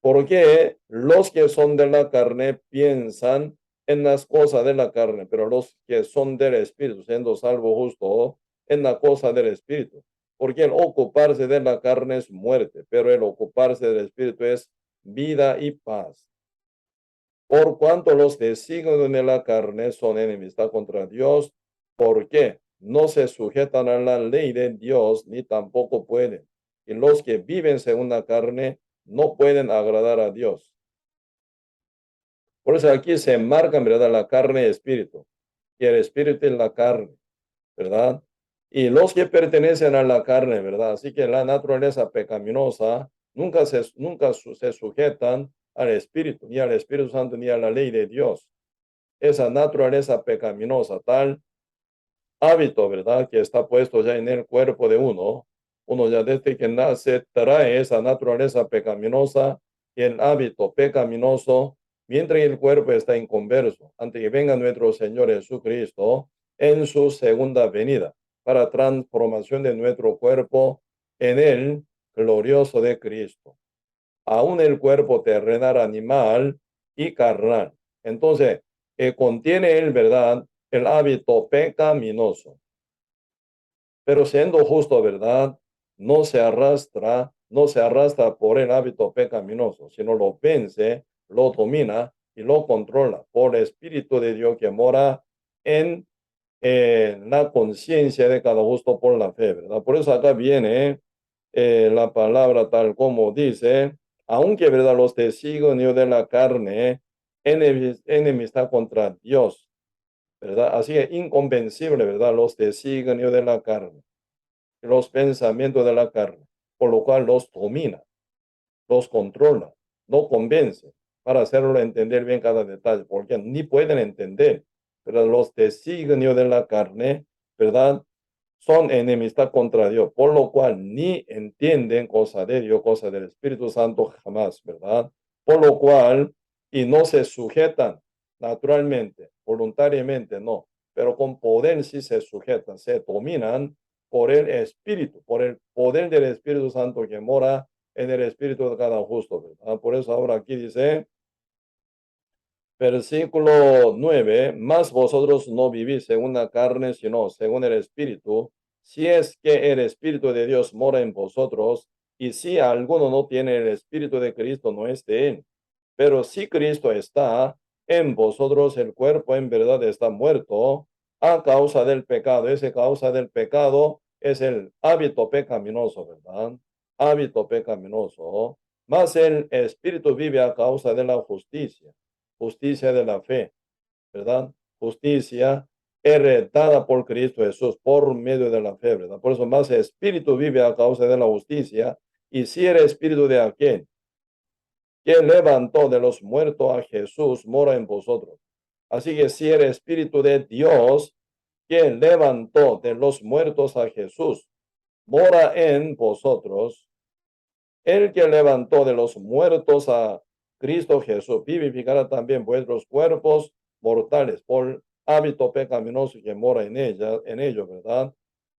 porque los que son de la carne piensan en las cosas de la carne, pero los que son del Espíritu, siendo salvo justo, en la cosa del Espíritu. Porque el ocuparse de la carne es muerte, pero el ocuparse del Espíritu es vida y paz. Por cuanto los designios de la carne son enemistad contra Dios, porque no se sujetan a la ley de Dios, ni tampoco pueden. Y los que viven según la carne no pueden agradar a Dios. Por eso aquí se marca, ¿verdad?, la carne y espíritu, y el espíritu es la carne, ¿verdad? Y los que pertenecen a la carne, ¿verdad? Así que la naturaleza pecaminosa nunca se sujetan al espíritu, ni al Espíritu Santo, ni a la ley de Dios. Esa naturaleza pecaminosa, tal hábito, ¿verdad?, que está puesto ya en el cuerpo de uno ya desde que nace trae esa naturaleza pecaminosa y el hábito pecaminoso mientras el cuerpo está inconverso, antes que venga nuestro Señor Jesucristo en su segunda venida para transformación de nuestro cuerpo en el glorioso de Cristo. Aún el cuerpo terrenal, animal y carnal. Entonces, contiene el, ¿verdad?, el hábito pecaminoso. Pero siendo justo, ¿verdad?, no se arrastra por el hábito pecaminoso, sino lo vence, lo domina y lo controla por el Espíritu de Dios que mora en la conciencia de cada justo por la fe, ¿verdad? Por eso acá viene la palabra tal como dice, aunque, ¿verdad? Los designios de la carne, enemistad contra Dios, ¿verdad? Así que inconvencible, ¿verdad? Los designios de la carne, los pensamientos de la carne, por lo cual los domina, los controla, no convence para hacerlo entender bien cada detalle, porque ni pueden entender, pero los designios de la carne, ¿verdad? Son enemistad contra Dios, por lo cual ni entienden cosa de Dios, cosa del Espíritu Santo jamás, ¿verdad? Por lo cual, y no se sujetan naturalmente, voluntariamente, no, pero con poder sí se sujetan, se dominan por el Espíritu, por el poder del Espíritu Santo que mora en el Espíritu de cada justo, ¿verdad? Por eso ahora aquí dice, versículo 9, más vosotros no vivís según la carne, sino según el Espíritu, si es que el Espíritu de Dios mora en vosotros, y si alguno no tiene el Espíritu de Cristo, no es de él. Pero si Cristo está en vosotros, el cuerpo en verdad está muerto a causa del pecado. Ese causa del pecado es el hábito pecaminoso, ¿verdad? Hábito pecaminoso. Mas el Espíritu vive a causa de la justicia, justicia de la fe, ¿verdad? Justicia heredada por Cristo Jesús por medio de la fe, ¿verdad? Por eso más espíritu vive a causa de la justicia, y si el espíritu de aquel que levantó de los muertos a Jesús mora en vosotros. Así que si el espíritu de Dios que levantó de los muertos a Jesús mora en vosotros, el que levantó de los muertos a Cristo Jesús vivificará también vuestros cuerpos mortales por hábito pecaminoso que mora en ella, en ellos, ¿verdad?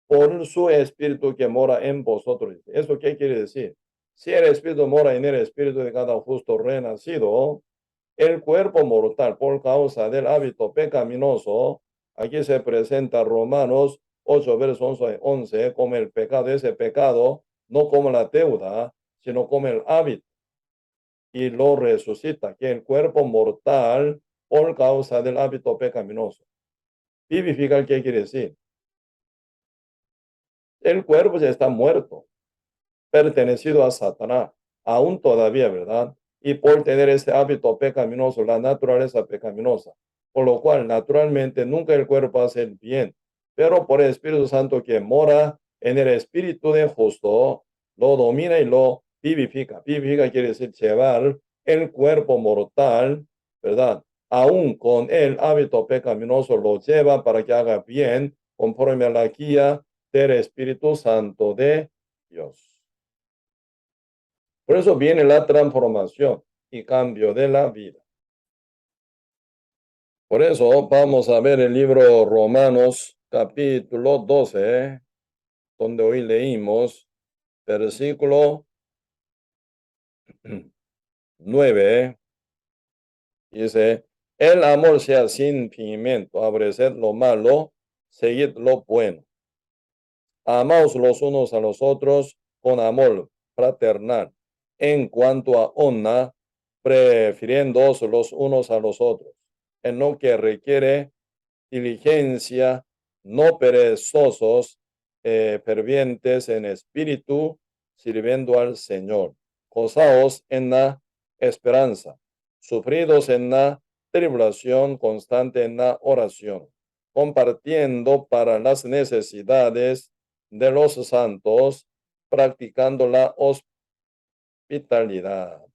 Por su espíritu que mora en vosotros. ¿Eso qué quiere decir? Si el espíritu mora en el espíritu de cada justo renacido, el cuerpo mortal por causa del hábito pecaminoso, aquí se presenta Romanos 8, versos 11, como el pecado, ese pecado, no como la deuda, sino como el hábito, y lo resucita, que el cuerpo mortal por causa del hábito pecaminoso. Vivificar, ¿qué quiere decir? El cuerpo ya está muerto, pertenecido a Satanás, aún todavía, ¿verdad? Y por tener ese hábito pecaminoso, la naturaleza pecaminosa, por lo cual naturalmente nunca el cuerpo hace el bien, pero por el Espíritu Santo que mora en el Espíritu de justo, lo domina y lo vivifica. Vivifica quiere decir llevar el cuerpo mortal, ¿verdad? Aún con el hábito pecaminoso lo lleva para que haga bien conforme a la guía del Espíritu Santo de Dios. Por eso viene la transformación y cambio de la vida. Por eso vamos a ver el libro Romanos capítulo 12, donde hoy leímos versículo 9. Dice, el amor sea sin fingimiento, aborreced lo malo, seguid lo bueno. Amaos los unos a los otros con amor fraternal, en cuanto a honra, prefiriéndoos los unos a los otros, en lo que requiere diligencia, no perezosos, fervientes en espíritu, sirviendo al Señor. Gozaos en la esperanza, sufridos en la tribulación, constante en la oración, compartiendo para las necesidades de los santos, practicando la hospitalidad.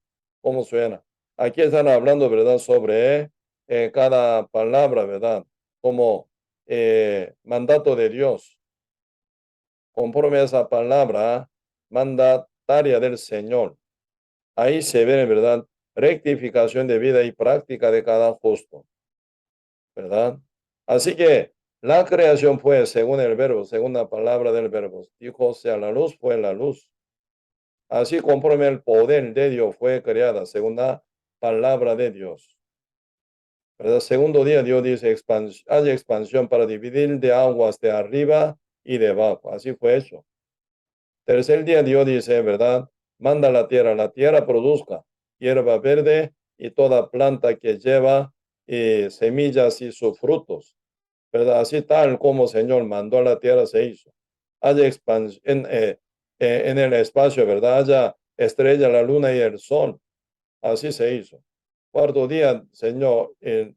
¿Cómo suena? Aquí están hablando, ¿verdad?, sobre cada palabra, ¿verdad?, como mandato de Dios, conforme a esa palabra mandataria del Señor. Ahí se ve, ¿verdad?, rectificación de vida y práctica de cada justo, ¿verdad? Así que la creación fue según el verbo, según la palabra del verbo. Dijo, sea la luz, fue la luz. Así conforme el poder de Dios fue creada, según la palabra de Dios. ¿Verdad? Segundo día, Dios dice, hay expansión para dividir de aguas de arriba y de abajo. Así fue hecho. Tercer día, Dios dice, ¿verdad? Manda la tierra produzca hierba verde y toda planta que lleva semillas y sus frutos. ¿verdad? Así tal como el Señor mandó a la tierra se hizo. Haya expansión en el espacio, ¿verdad? Haya estrella, la luna y el sol. Así se hizo. Cuarto día, Señor,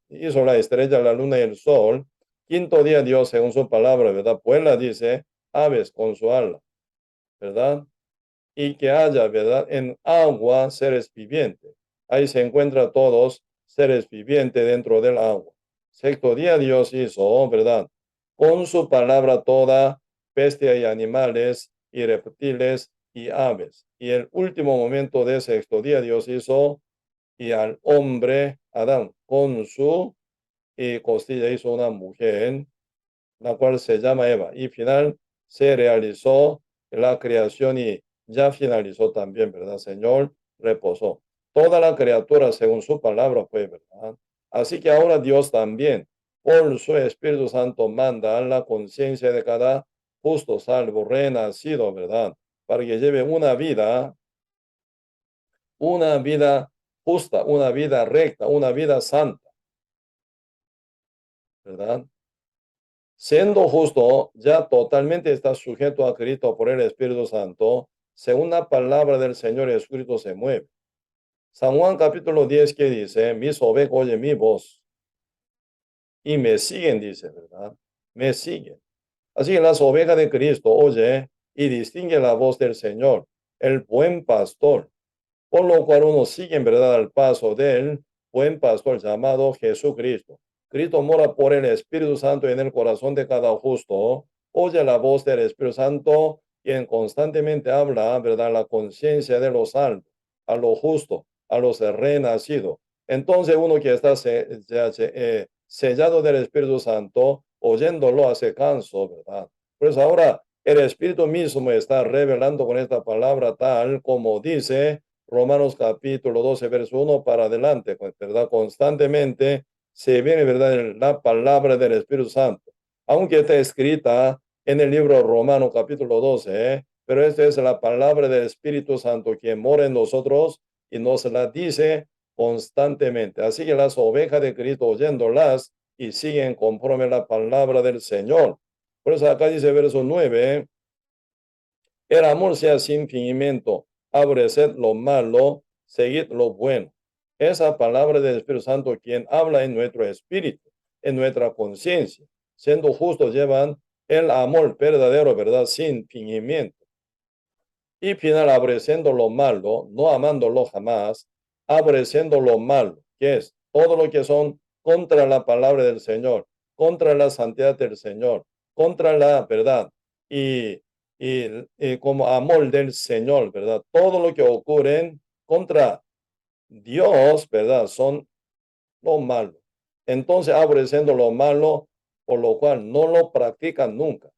hizo la estrella, la luna y el sol. Quinto día, Dios, según su palabra, ¿verdad? Pues la dice, aves con su ala, ¿verdad? Y que haya, ¿verdad? En agua seres vivientes. Ahí se encuentran todos seres vivientes dentro del agua. Sexto día Dios hizo, ¿verdad? Con su palabra toda, bestia y animales y reptiles y aves. Y el último momento de sexto día Dios hizo y al hombre, Adán, con su costilla hizo una mujer, la cual se llama Eva. Y final se realizó la creación y ya finalizó también, ¿verdad? Señor reposó. Toda la criatura según su palabra fue, ¿verdad? Así que ahora Dios también, por su Espíritu Santo, manda a la conciencia de cada justo, salvo, renacido, ¿verdad? Para que lleve una vida justa, una vida recta, una vida santa, ¿verdad? Siendo justo, ya totalmente está sujeto a Cristo por el Espíritu Santo, según la palabra del Señor Jesucristo se mueve. San Juan capítulo 10 que dice, mis ovejas oyen mi voz y me siguen, dice, ¿verdad? Me siguen. Así que las ovejas de Cristo oye y distingue la voz del Señor, el buen pastor, por lo cual uno sigue en verdad al paso del buen pastor llamado Jesucristo. Cristo mora por el Espíritu Santo en el corazón de cada justo, oye la voz del Espíritu Santo, quien constantemente habla, ¿verdad? La conciencia de los salvos, a los justos, a los renacidos. Entonces uno que está sellado del Espíritu Santo, oyéndolo hace canso, ¿verdad? Pues ahora el Espíritu mismo está revelando con esta palabra tal como dice Romanos capítulo 12, verso 1 para adelante, ¿verdad? Constantemente se viene, ¿verdad? La palabra del Espíritu Santo, aunque está escrita en el libro Romano capítulo 12, pero esta es la palabra del Espíritu Santo que mora en nosotros y nos la dice constantemente. Así que las ovejas de Cristo oyéndolas y siguen conforme la palabra del Señor. Por eso acá dice verso 9, el amor sea sin fingimiento, aborreced lo malo, seguid lo bueno. Esa palabra del Espíritu Santo, quien habla en nuestro espíritu, en nuestra conciencia, siendo justos, llevan el amor verdadero, ¿verdad? Sin fingimiento. Y final, aborreciendo lo malo, no amándolo jamás, aborreciendo lo malo, que es todo lo que son contra la palabra del Señor, contra la santidad del Señor, contra la verdad y, y como amor del Señor, ¿verdad? Todo lo que ocurre contra Dios, ¿verdad? Son lo malo. Entonces, aborreciendo lo malo, por lo cual no lo practican nunca,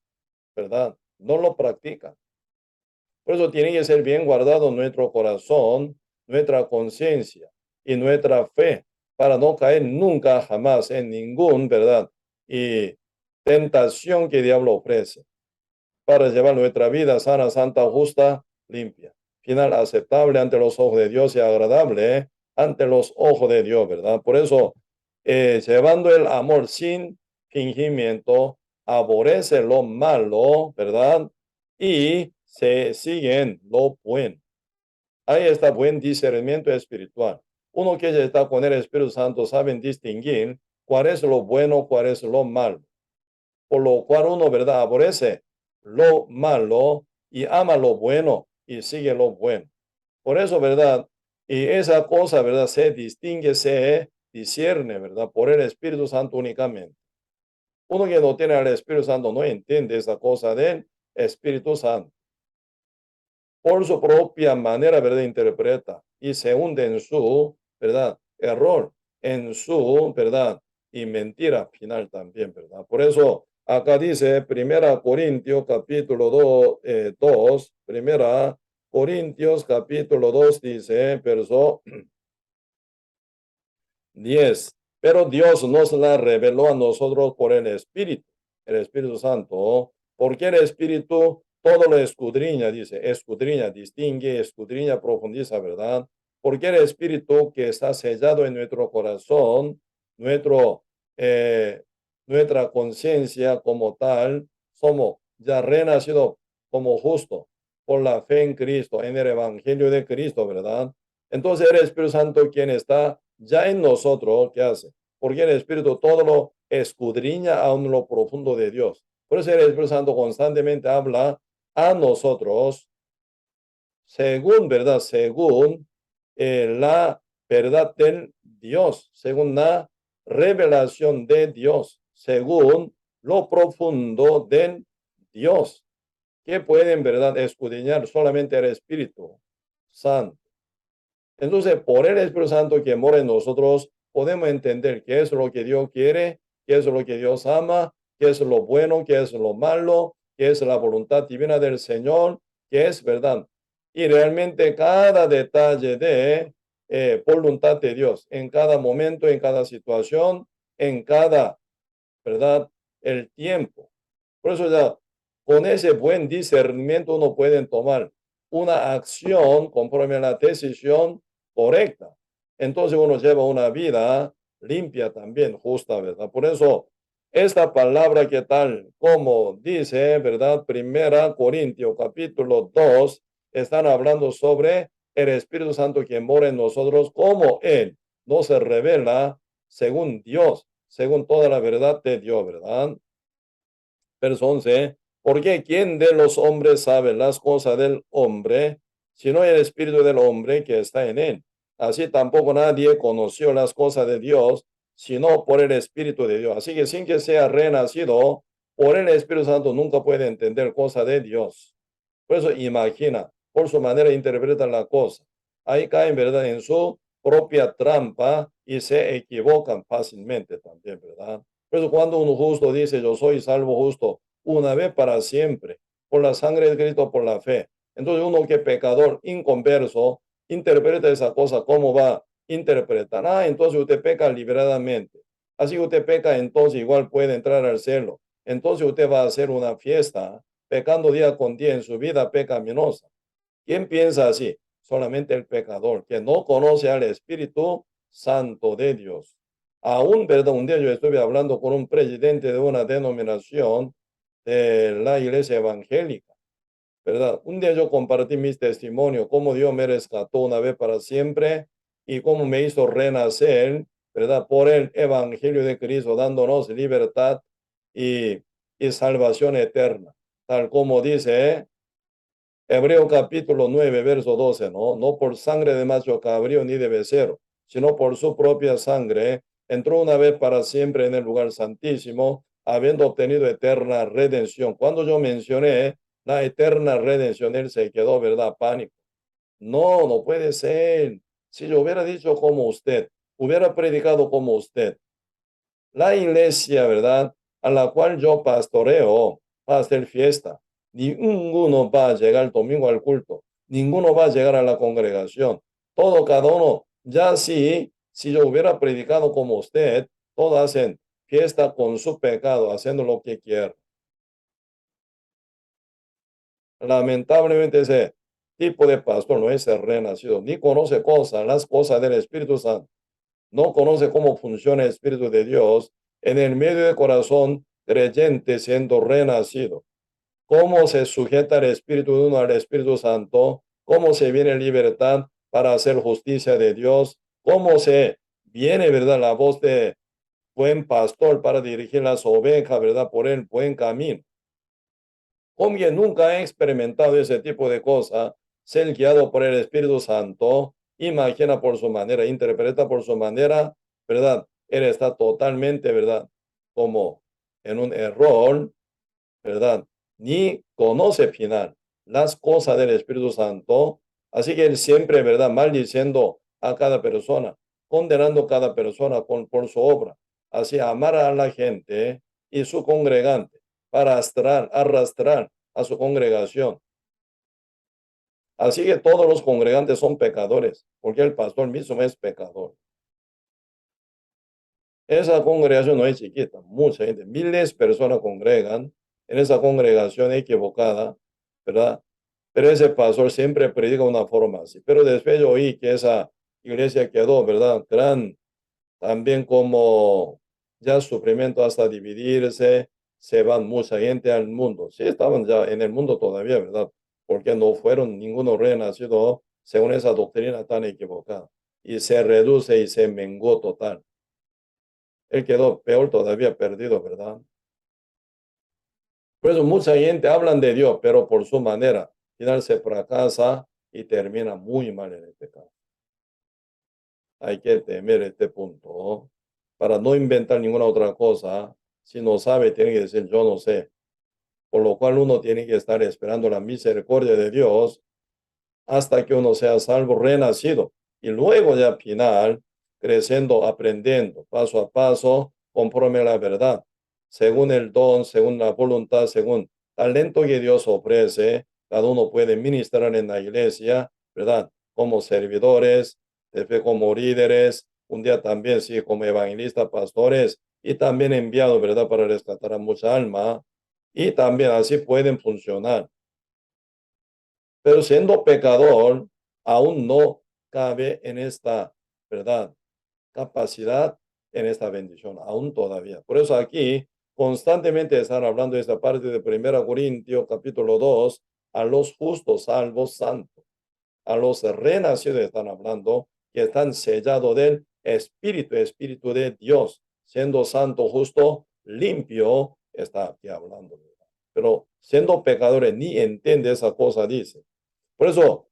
¿verdad? No lo practican. Por eso tiene que ser bien guardado nuestro corazón, nuestra conciencia y nuestra fe para no caer nunca jamás en ningún, ¿verdad? Y tentación que el diablo ofrece para llevar nuestra vida sana, santa, justa, limpia. Final aceptable ante los ojos de Dios y agradable ante los ojos de Dios, ¿verdad? Por eso, llevando el amor sin fingimiento, aborrece lo malo, ¿verdad? Y se siguen lo bueno. Ahí está buen discernimiento espiritual. Uno que ya está con el Espíritu Santo saben distinguir cuál es lo bueno, cuál es lo malo. Por lo cual uno, ¿verdad? Aborrece lo malo y ama lo bueno y sigue lo bueno. Por eso, ¿verdad? Y esa cosa, ¿verdad? Se distingue, se discierne, ¿verdad? Por el Espíritu Santo únicamente. Uno que no tiene al Espíritu Santo no entiende esa cosa del Espíritu Santo. Por su propia manera, ¿verdad? Interpreta y se hunde en su, ¿verdad? Error, en su, ¿verdad? Y mentira final también, ¿verdad? Por eso acá dice Primera Corintios capítulo 2, Primera Corintios capítulo 2 dice, verso 10. Pero Dios nos la reveló a nosotros por el Espíritu Santo, porque el Espíritu todo lo escudriña, dice, escudriña, distingue, escudriña, profundiza, ¿verdad? Porque el Espíritu que está sellado en nuestro corazón, nuestro nuestra conciencia como tal, somos ya renacidos como justo por la fe en Cristo, en el Evangelio de Cristo, ¿verdad? Entonces el Espíritu Santo quien está ya en nosotros, ¿qué hace? Porque el Espíritu todo lo escudriña aún lo profundo de Dios. Por eso el Espíritu Santo constantemente habla a nosotros según, ¿verdad? Según la verdad del Dios, según la revelación de Dios, según lo profundo del Dios, que pueden, ¿verdad?, escudriñar solamente el Espíritu Santo. Entonces, por el Espíritu Santo que mora en nosotros, podemos entender qué es lo que Dios quiere, qué es lo que Dios ama, qué es lo bueno, qué es lo malo, qué es la voluntad divina del Señor, qué es verdad. Y realmente cada detalle de voluntad de Dios, en cada momento, en cada situación, en cada, ¿verdad?, el tiempo. Por eso ya, con ese buen discernimiento uno puede tomar una acción conforme a la decisión correcta. Entonces uno lleva una vida limpia también, justa, ¿verdad? Por eso, esta palabra que tal como dice, ¿verdad? Primera Corintios capítulo 2, están hablando sobre el Espíritu Santo que mora en nosotros, como Él no se revela según Dios, según toda la verdad de Dios, ¿verdad? Verso 11, porque ¿quién de los hombres sabe las cosas del hombre, sino el espíritu del hombre que está en él? Así tampoco nadie conoció las cosas de Dios, sino por el Espíritu de Dios. Así que sin que sea renacido por el Espíritu Santo, nunca puede entender cosas de Dios. Por eso imagina, por su manera interpreta la cosa. Ahí caen, ¿verdad?, en su propia trampa y se equivocan fácilmente también, ¿verdad? Por eso cuando un justo dice, yo soy salvo justo, una vez para siempre, por la sangre de Cristo, por la fe. Entonces uno que pecador, inconverso, interpreta esa cosa, ¿cómo va a interpretar? Ah, entonces usted peca liberadamente. Así que usted peca, entonces igual puede entrar al cielo. Entonces usted va a hacer una fiesta, pecando día con día en su vida pecaminosa. ¿Quién piensa así? Solamente el pecador, que no conoce al Espíritu Santo de Dios. Aún, ¿verdad? Un día yo estuve hablando con un presidente de una denominación de la iglesia evangélica, ¿verdad? Un día yo compartí mis testimonios, cómo Dios me rescató una vez para siempre y cómo me hizo renacer, ¿verdad? Por el evangelio de Cristo, dándonos libertad y, y salvación eterna. Tal como dice, Hebreo capítulo 9, verso 12, ¿no? No por sangre de macho cabrío ni de becerro, sino por su propia sangre, entró una vez para siempre en el lugar santísimo, habiendo obtenido eterna redención. Cuando yo mencioné la eterna redención, él se quedó, ¿verdad?, pánico. No, no puede ser. Si yo hubiera dicho como usted, hubiera predicado como usted, la iglesia, ¿verdad?, a la cual yo pastoreo, va a hacer fiesta. Ninguno va a llegar el domingo al culto. Ninguno va a llegar a la congregación. Todo, cada uno, ya sí, si yo hubiera predicado como usted, todos hacen fiesta con su pecado, haciendo lo que quieren. Lamentablemente ese tipo de pastor no es el renacido, ni conoce cosas, las cosas del Espíritu Santo. No conoce cómo funciona el Espíritu de Dios en el medio del corazón creyente siendo renacido. Cómo se sujeta el Espíritu de uno al Espíritu Santo, cómo se viene libertad para hacer justicia de Dios, cómo se viene, ¿verdad?, la voz de buen pastor para dirigir las ovejas, ¿verdad?, por el buen camino. Como que nunca ha experimentado ese tipo de cosas, ser guiado por el Espíritu Santo, imagina por su manera, interpreta por su manera, ¿verdad? Él está totalmente, ¿verdad?, como en un error, ¿verdad? Ni conoce final las cosas del Espíritu Santo, así que él siempre, ¿verdad?, maldiciendo a cada persona, condenando a cada persona por su obra, así amar a la gente y su congregante para arrastrar a su congregación. Así que todos los congregantes son pecadores, porque el pastor mismo es pecador. Esa congregación no es chiquita, mucha gente, miles de personas congregan en esa congregación equivocada, ¿verdad? Pero ese pastor siempre predica una forma así. Pero después yo oí que esa iglesia quedó, ¿verdad?, gran, también como ya sufrimiento hasta dividirse, se van mucha gente al mundo. Sí, estaban ya en el mundo todavía, ¿verdad? Porque no fueron ninguno renacido según esa doctrina tan equivocada. Y se reduce y se menguó total. Él quedó peor todavía perdido, ¿verdad? Por eso mucha gente hablan de Dios, pero por su manera. Al final se fracasa y termina muy mal en este caso. Hay que temer este punto para no inventar ninguna otra cosa. Si no sabe, tiene que decir yo no sé. Por lo cual uno tiene que estar esperando la misericordia de Dios hasta que uno sea salvo, renacido. Y luego ya al final, creciendo, aprendiendo, paso a paso, conforme a la verdad, según el don, según la voluntad, según talento que Dios ofrece, cada uno puede ministrar en la iglesia, ¿verdad? Como servidores, de fe, como líderes, un día también, sí, como evangelistas, pastores, y también enviados, ¿verdad? Para rescatar a mucha alma, y también así pueden funcionar. Pero siendo pecador, aún no cabe en esta, ¿verdad? Capacidad, en esta bendición, aún todavía. Por eso aquí constantemente están hablando de esta parte de 1 Corintios capítulo 2, a los justos, salvos, santos, a los renacidos están hablando, que están sellados del Espíritu, Espíritu de Dios, siendo santo, justo, limpio, está aquí hablando. Pero siendo pecadores, ni entiende esa cosa, dice. Por eso,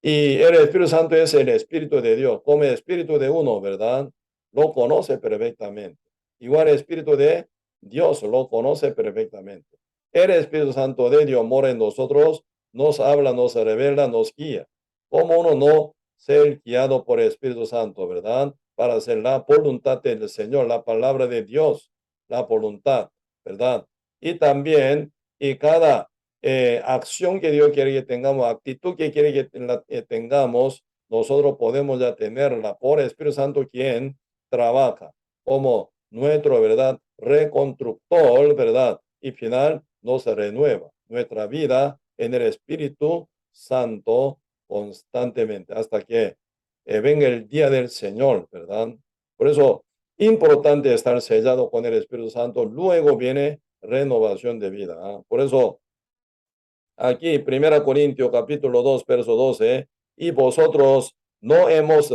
y el Espíritu Santo es el Espíritu de Dios, como el Espíritu de uno, ¿verdad? Lo conoce perfectamente. Igual el Espíritu de Dios lo conoce perfectamente. El Espíritu Santo de Dios mora en nosotros, nos habla, nos revela, nos guía. ¿Cómo uno no ser guiado por el Espíritu Santo, verdad? Para hacer la voluntad del Señor, la palabra de Dios, la voluntad, ¿verdad? Y también, y cada acción que Dios quiere que tengamos, actitud que quiere que tengamos, nosotros podemos ya tenerla por el Espíritu Santo, quien trabaja como nuestro, ¿verdad? Reconstructor, ¿verdad? Y final nos renueva nuestra vida en el Espíritu Santo constantemente hasta que venga el día del Señor, ¿verdad? Por eso, importante estar sellado con el Espíritu Santo. Luego viene renovación de vida. Por eso, aquí, 1 Corintios capítulo 2, verso 12, y vosotros no hemos,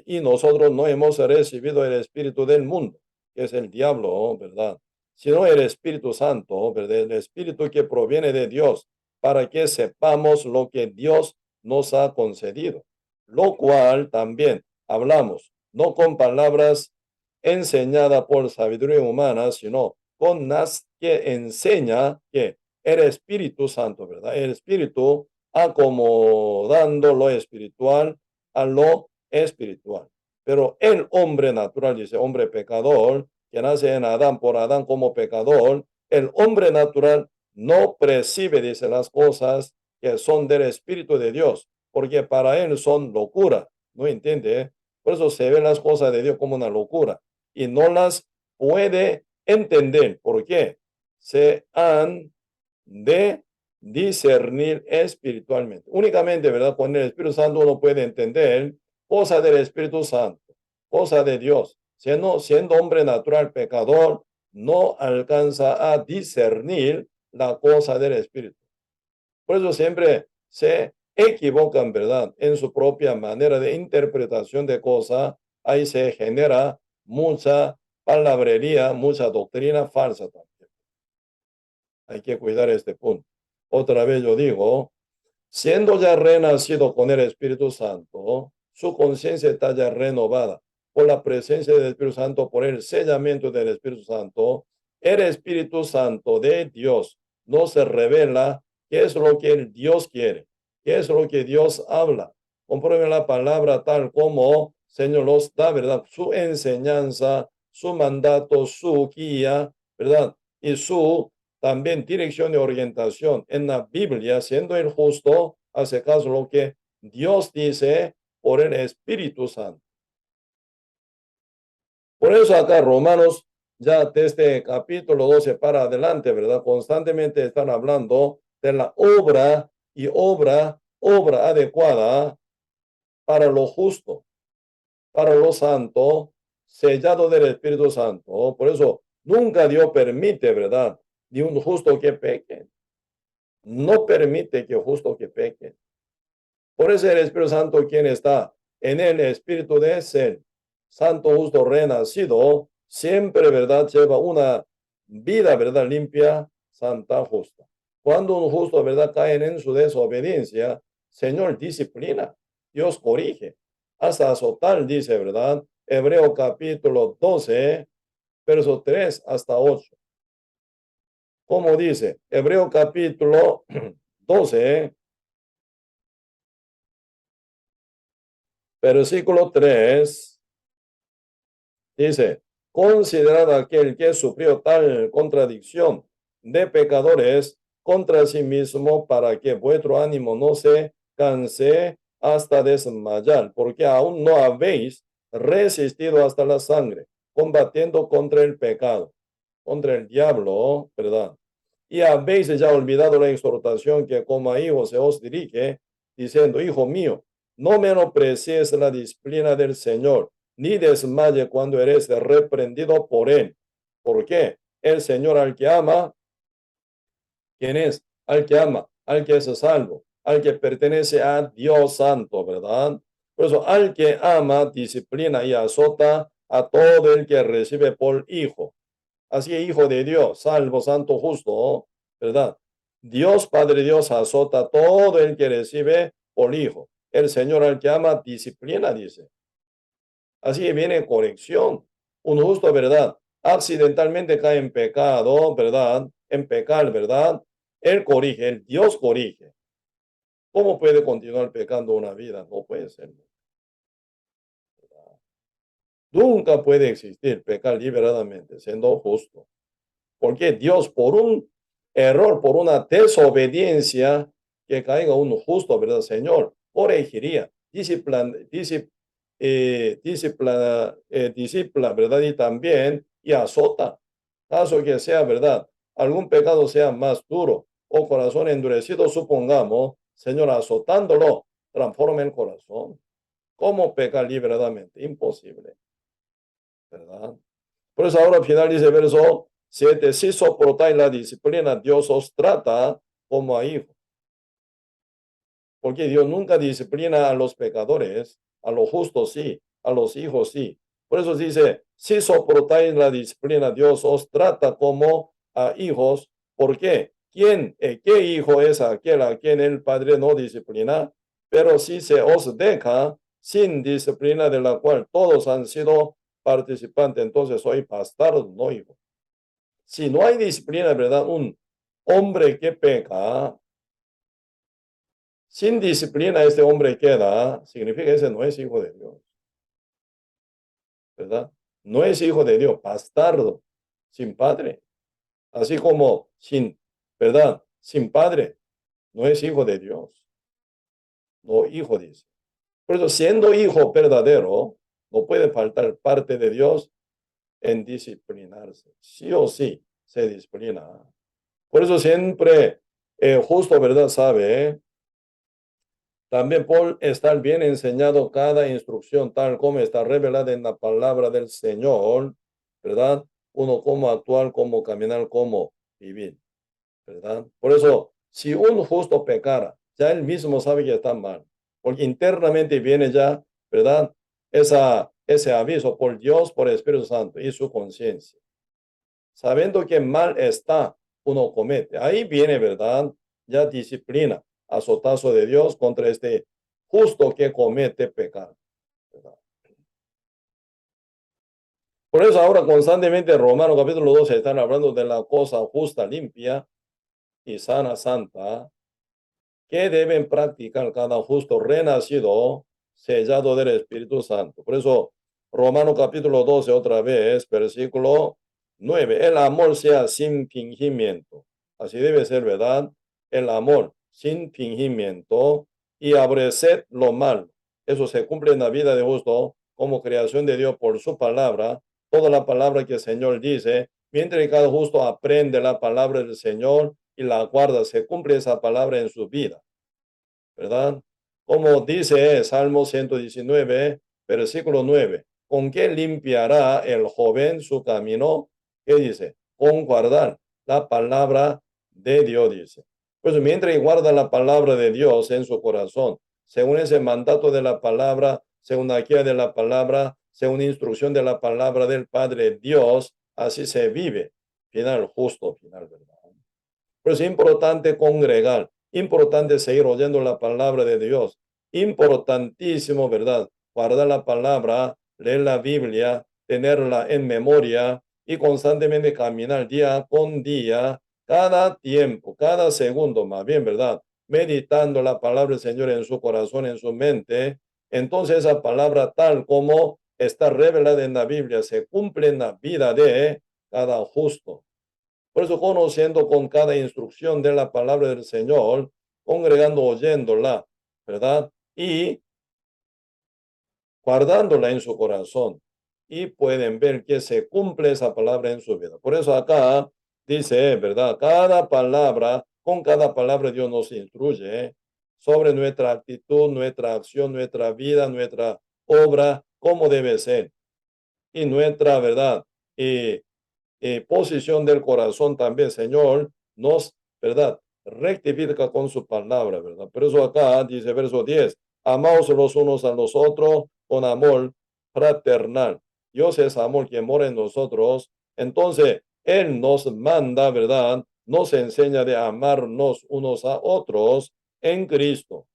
y nosotros no hemos recibido el espíritu del mundo, que es el diablo, ¿verdad? Sino el Espíritu Santo, ¿verdad? El espíritu que proviene de Dios, para que sepamos lo que Dios nos ha concedido, lo cual también hablamos, no con palabras enseñadas por sabiduría humana, sino con las que enseña que el Espíritu Santo, ¿verdad? El Espíritu acomodando lo espiritual a lo espiritual. Pero el hombre natural, dice, hombre pecador, que nace en Adán por Adán como pecador, el hombre natural no percibe, dice, las cosas que son del Espíritu de Dios, porque para él son locura, ¿no entiende? Por eso se ven las cosas de Dios como una locura y no las puede entender. ¿Por qué? Se han de discernir espiritualmente. Únicamente, ¿verdad? Con el Espíritu Santo uno puede entender cosas del Espíritu Santo, cosas de Dios. Siendo hombre natural pecador, no alcanza a discernir la cosa del Espíritu. Por eso siempre se equivocan, ¿verdad? En su propia manera de interpretación de cosas. Ahí se genera mucha palabrería, mucha doctrina falsa también. Hay que cuidar este punto. Otra vez yo digo, siendo ya renacido con el Espíritu Santo, su conciencia está ya renovada por la presencia del Espíritu Santo, por el sellamiento del Espíritu Santo. El Espíritu Santo de Dios no se revela qué es lo que el Dios quiere, qué es lo que Dios habla. Comprueben la palabra tal como Señor los da, ¿verdad? Su enseñanza, su mandato, su guía, ¿verdad? Y su también dirección y orientación en la Biblia, siendo el justo, hace caso lo que Dios dice por el Espíritu Santo. Por eso acá Romanos, ya desde capítulo 12 para adelante, ¿verdad? Constantemente están hablando de la obra y obra adecuada para lo justo, para lo santo, sellado del Espíritu Santo. Por eso nunca Dios permite, ¿verdad?, ni un justo que peque. No permite que justo que peque. Por eso el Espíritu Santo, quien está en el espíritu de ese santo justo renacido, siempre, ¿verdad?, lleva una vida, ¿verdad?, limpia, santa, justa. Cuando un justo, ¿verdad?, cae en su desobediencia, Señor disciplina, Dios corrige, hasta azotar, dice, ¿verdad? Hebreo capítulo 12, versos 3 hasta 8. Como dice, Hebreo capítulo 12, versículo 3, dice, considerad aquel que sufrió tal contradicción de pecadores contra sí mismo para que vuestro ánimo no se canse hasta desmayar, porque aún no habéis resistido hasta la sangre, combatiendo contra el pecado, contra el diablo, ¿verdad? Y habéis ya olvidado la exhortación que como a hijos se os dirige, diciendo, hijo mío, no menosprecies la disciplina del Señor, ni desmaye cuando eres reprendido por él. ¿Por qué? El Señor al que ama, ¿quién es? Al que ama, al que es salvo, al que pertenece a Dios Santo, ¿verdad? Por eso, al que ama, disciplina y azota a todo el que recibe por hijo. Así, hijo de Dios, salvo, santo, justo, ¿verdad? Dios, Padre Dios, azota a todo el que recibe por hijo. El Señor al que ama, disciplina, dice. Así viene corrección. Un justo, ¿verdad? Accidentalmente cae en pecado, ¿verdad? En pecar, ¿verdad? Él corrige, el Dios corrige. ¿Cómo puede continuar pecando una vida? No puede ser. ¿Verdad? Nunca puede existir pecar liberadamente, siendo justo. Porque Dios, por un error, por una desobediencia, que caiga un justo, ¿verdad, Señor? Corregiría, disciplina, ¿verdad? Y también, y azota. Caso que sea, ¿verdad? Algún pecado sea más duro o corazón endurecido, supongamos, Señor, azotándolo, transforma el corazón. ¿Cómo pecar liberadamente? Imposible, ¿verdad? Por eso ahora al final dice verso 7, si soportáis la disciplina, Dios os trata como a hijos. Porque Dios nunca disciplina a los pecadores, a los justos sí, a los hijos sí. Por eso dice, si soportáis la disciplina, Dios os trata como a hijos. ¿Por qué? ¿Qué hijo es aquel a quien el Padre no disciplina? Pero si se os deja sin disciplina de la cual todos han sido participantes, entonces soy bastardo, no hijo. Si no hay disciplina, ¿verdad? Un hombre que peca, sin disciplina este hombre queda, significa que ese no es hijo de Dios, ¿verdad? No es hijo de Dios, bastardo, sin padre. Así como sin, ¿verdad? Sin padre, no es hijo de Dios, no hijo dice. Por eso, siendo hijo verdadero, no puede faltar parte de Dios en disciplinarse. Sí o sí se disciplina. Por eso siempre justo, ¿verdad? Sabe, también por estar bien enseñado cada instrucción, tal como está revelada en la palabra del Señor, ¿verdad? Uno cómo actuar, cómo caminar, cómo vivir, ¿verdad? Por eso, si un justo pecara, ya él mismo sabe que está mal, porque internamente viene ya, ¿verdad? Ese aviso por Dios, por el Espíritu Santo y su conciencia. Sabiendo que mal está, uno comete. Ahí viene, ¿verdad? Ya disciplina, azotazo de Dios contra este justo que comete pecado, ¿verdad? Por eso ahora constantemente en Romanos capítulo 12 están hablando de la cosa justa, limpia y sana, santa, que deben practicar cada justo renacido, sellado del Espíritu Santo. Por eso, Romanos capítulo 12, otra vez, versículo 9, el amor sea sin fingimiento. Así debe ser, ¿verdad? El amor sin fingimiento y aborreced lo malo. Eso se cumple en la vida de justo como creación de Dios por su palabra. Toda la palabra que el Señor dice, mientras que cada justo aprende la palabra del Señor y la guarda, se cumple esa palabra en su vida, ¿verdad? Como dice Salmo 119, versículo 9, ¿Con qué limpiará el joven su camino? ¿Qué dice? Con guardar la palabra de Dios, dice. Pues mientras guarda la palabra de Dios en su corazón, según ese mandato de la palabra, según la guía de la palabra, según instrucción de la palabra del Padre Dios, así se vive. Final justo, final verdad. Pero es importante congregar, importante seguir oyendo la palabra de Dios, importantísimo, ¿verdad? Guardar la palabra, leer la Biblia, tenerla en memoria y constantemente caminar día con día, cada tiempo, cada segundo, más bien, ¿verdad? Meditando la palabra del Señor en su corazón, en su mente. Entonces esa palabra tal como está revelada en la Biblia se cumple en la vida de cada justo. Por eso, conociendo con cada instrucción de la palabra del Señor, congregando, oyéndola, ¿verdad? Y guardándola en su corazón. Y pueden ver que se cumple esa palabra en su vida. Por eso acá dice, ¿verdad? Con cada palabra Dios nos instruye sobre nuestra actitud, nuestra acción, nuestra vida, nuestra obra, cómo debe ser. Y nuestra, ¿verdad? Y posición del corazón también, Señor, nos, ¿verdad? Rectifica con su palabra, ¿verdad? Por eso acá dice verso 10, amaos los unos a los otros con amor fraternal. Dios es amor que mora en nosotros. Entonces, Él nos manda, ¿verdad? Nos enseña de amarnos unos a otros en Cristo.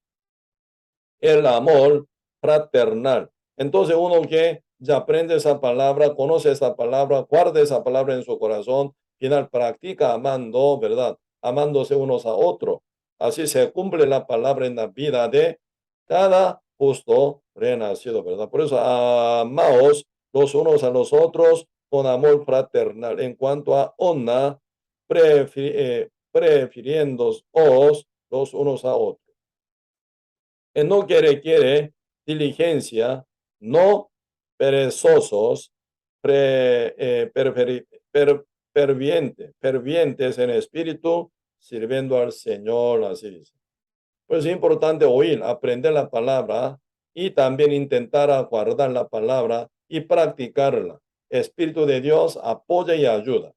El amor fraternal. Entonces uno que ya aprende esa palabra, conoce esa palabra, guarda esa palabra en su corazón, final practica amando, ¿verdad? Amándose unos a otros. Así se cumple la palabra en la vida de cada justo renacido, ¿verdad? Por eso amaos los unos a los otros con amor fraternal. En cuanto a honra, prefiriéndoos los unos a otros. No que requiere diligencia, no perezosos, fervientes en espíritu, sirviendo al Señor, así dice. Pues es importante oír, aprender la palabra y también intentar guardar la palabra y practicarla. Espíritu de Dios apoya y ayuda.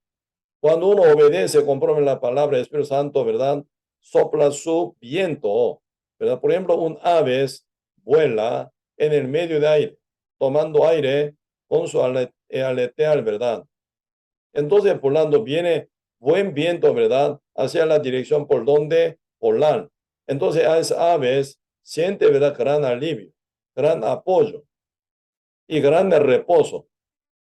Cuando uno obedece conforme la palabra del Espíritu Santo, ¿verdad? Sopla su viento, ¿verdad? Por ejemplo, un ave vuela en el medio de aire, tomando aire con su aletear, ¿verdad? Entonces, volando, viene buen viento, ¿verdad? Hacia la dirección por donde volar. Entonces, a esas aves siente, ¿verdad? Gran alivio, gran apoyo y gran reposo.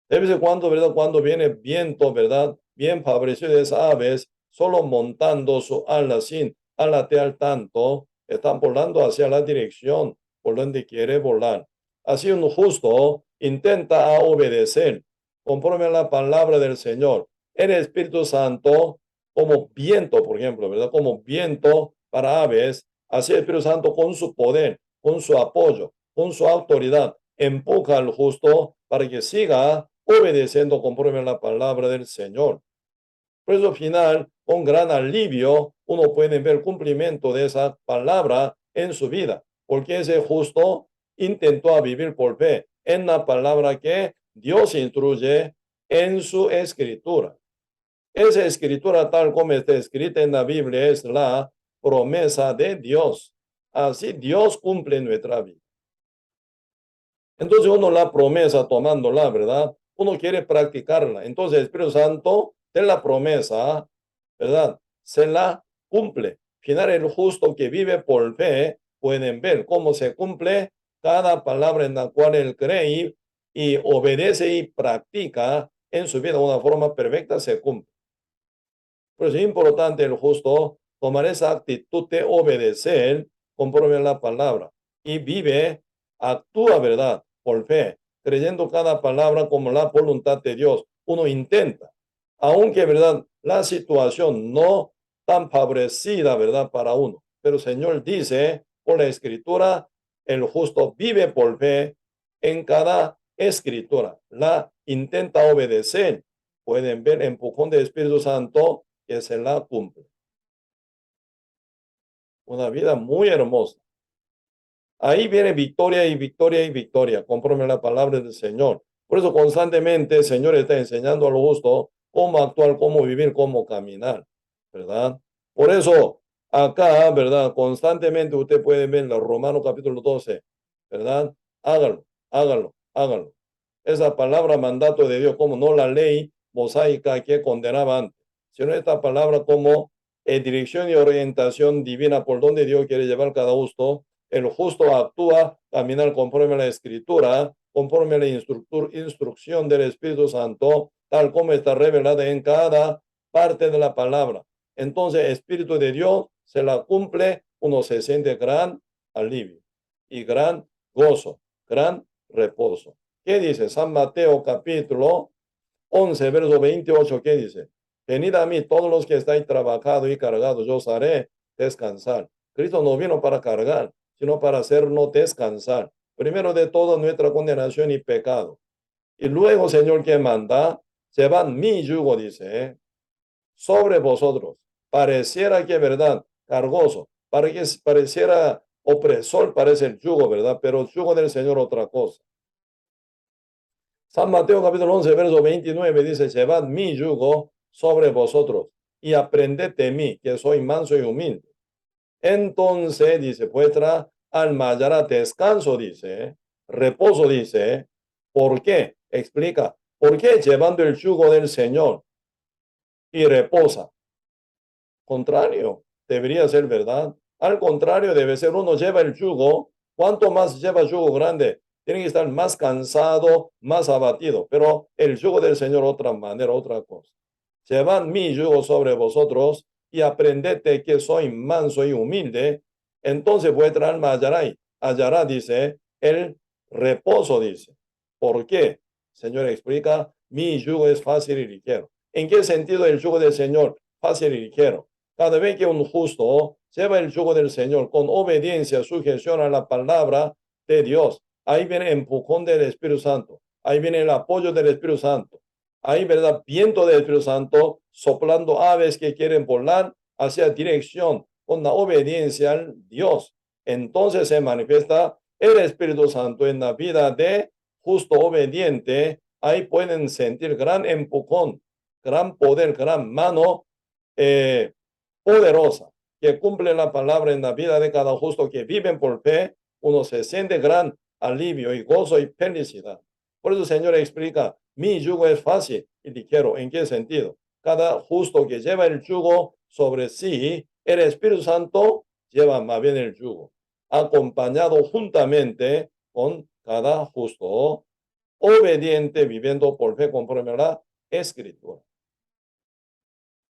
De vez en cuando, ¿verdad? Cuando viene viento, ¿verdad? Bien favorecido de esas aves, solo montando su ala sin alatear tanto, están volando hacia la dirección por donde quiere volar. Así un justo intenta obedecer conforme a la palabra del Señor. El Espíritu Santo, como viento, por ejemplo, ¿verdad? Como viento para aves, así el Espíritu Santo con su poder, con su apoyo, con su autoridad, empuja al justo para que siga obedeciendo conforme a la palabra del Señor. Por eso, al final, con gran alivio, uno puede ver el cumplimiento de esa palabra en su vida, porque ese justo intentó vivir por fe en la palabra que Dios instruye en su escritura. Esa escritura, tal como está escrita en la Biblia, es la promesa de Dios. Así Dios cumple nuestra vida. Entonces uno la promesa tomándola, ¿verdad? Uno quiere practicarla. Entonces el Espíritu Santo de la promesa, ¿verdad? Se la cumple. Final, el justo que vive por fe, pueden ver cómo se cumple cada palabra en la cual él cree y obedece y practica en su vida de una forma perfecta, se cumple. Pero es importante el justo tomar esa actitud de obedecer conforme a la palabra y vive, actúa, ¿verdad? Por fe, creyendo cada palabra como la voluntad de Dios. Uno intenta, aunque, ¿verdad? La situación no tan favorecida, ¿verdad? Para uno. Pero el Señor dice por la escritura, el justo vive por fe en cada escritura. La intenta obedecer. Pueden ver el empujón del Espíritu Santo que se la cumple. Una vida muy hermosa. ahí viene victoria y victoria y victoria, conforme a la palabra del Señor. Por eso constantemente el Señor está enseñando a lo justo cómo actuar, cómo vivir, cómo caminar, ¿verdad? Por eso acá, ¿verdad? Constantemente usted puede ver en los Romanos capítulo 12, ¿verdad? Hágalo, hágalo, hágalo. Esa palabra mandato de Dios, como no la ley mosaica que condenaba antes, sino esta palabra como dirección y orientación divina por donde Dios quiere llevar cada justo. El justo actúa, caminar conforme a la escritura, conforme a la instrucción del Espíritu Santo, tal como está revelada en cada parte de la palabra. Entonces, el Espíritu de Dios se la cumple, uno se siente gran alivio y gran gozo, gran reposo. ¿Qué dice San Mateo capítulo 11, verso 28? ¿Qué dice? Venid a mí todos los que estáis trabajados y cargados, yo os haré descansar. Cristo no vino para cargar, sino para hacernos descansar. Primero de todo, nuestra condenación y pecado. Y luego, Señor, que manda, llevad mi yugo, dice, sobre vosotros. Pareciera que, ¿verdad? Cargoso. Pareciera opresor, parece el yugo, ¿verdad? Pero el yugo del Señor otra cosa. San Mateo capítulo 11, verso 29 dice, llevad mi yugo sobre vosotros y aprended de mí, que soy manso y humilde. Entonces, dice, vuestra alma hallará descanso, dice, reposo, dice. ¿Por qué? Explica. ¿Por qué llevando el yugo del Señor y reposa? Contrario, debería ser verdad. Al contrario, debe ser uno lleva el yugo. ¿Cuánto más lleva el yugo grande? Tiene que estar más cansado, más abatido. Pero el yugo del Señor, otra manera, otra cosa. Llevad mi yugo sobre vosotros y aprended de que soy manso y humilde. Entonces vuestra alma hallará, dice, el reposo, dice. ¿Por qué? El Señor explica, mi yugo es fácil y ligero. ¿En qué sentido el yugo del Señor fácil y ligero? Cada vez que un justo lleva el yugo del Señor con obediencia, sujeción a la palabra de Dios, ahí viene el empujón del Espíritu Santo, ahí viene el apoyo del Espíritu Santo, ahí, ¿verdad? Viento del Espíritu Santo soplando aves que quieren volar hacia dirección con la obediencia al Dios. Entonces se manifiesta el Espíritu Santo en la vida de justo obediente. Ahí pueden sentir gran empujón, gran poder, gran mano poderosa que cumple la palabra en la vida de cada justo que viven por fe. Uno se siente gran alivio y gozo y felicidad. Por eso el Señor explica, mi yugo es fácil y ligero. ¿En qué sentido? Cada justo que lleva el yugo sobre sí, el Espíritu Santo lleva más bien el yugo, acompañado juntamente con cada justo obediente viviendo por fe conforme a la Escritura.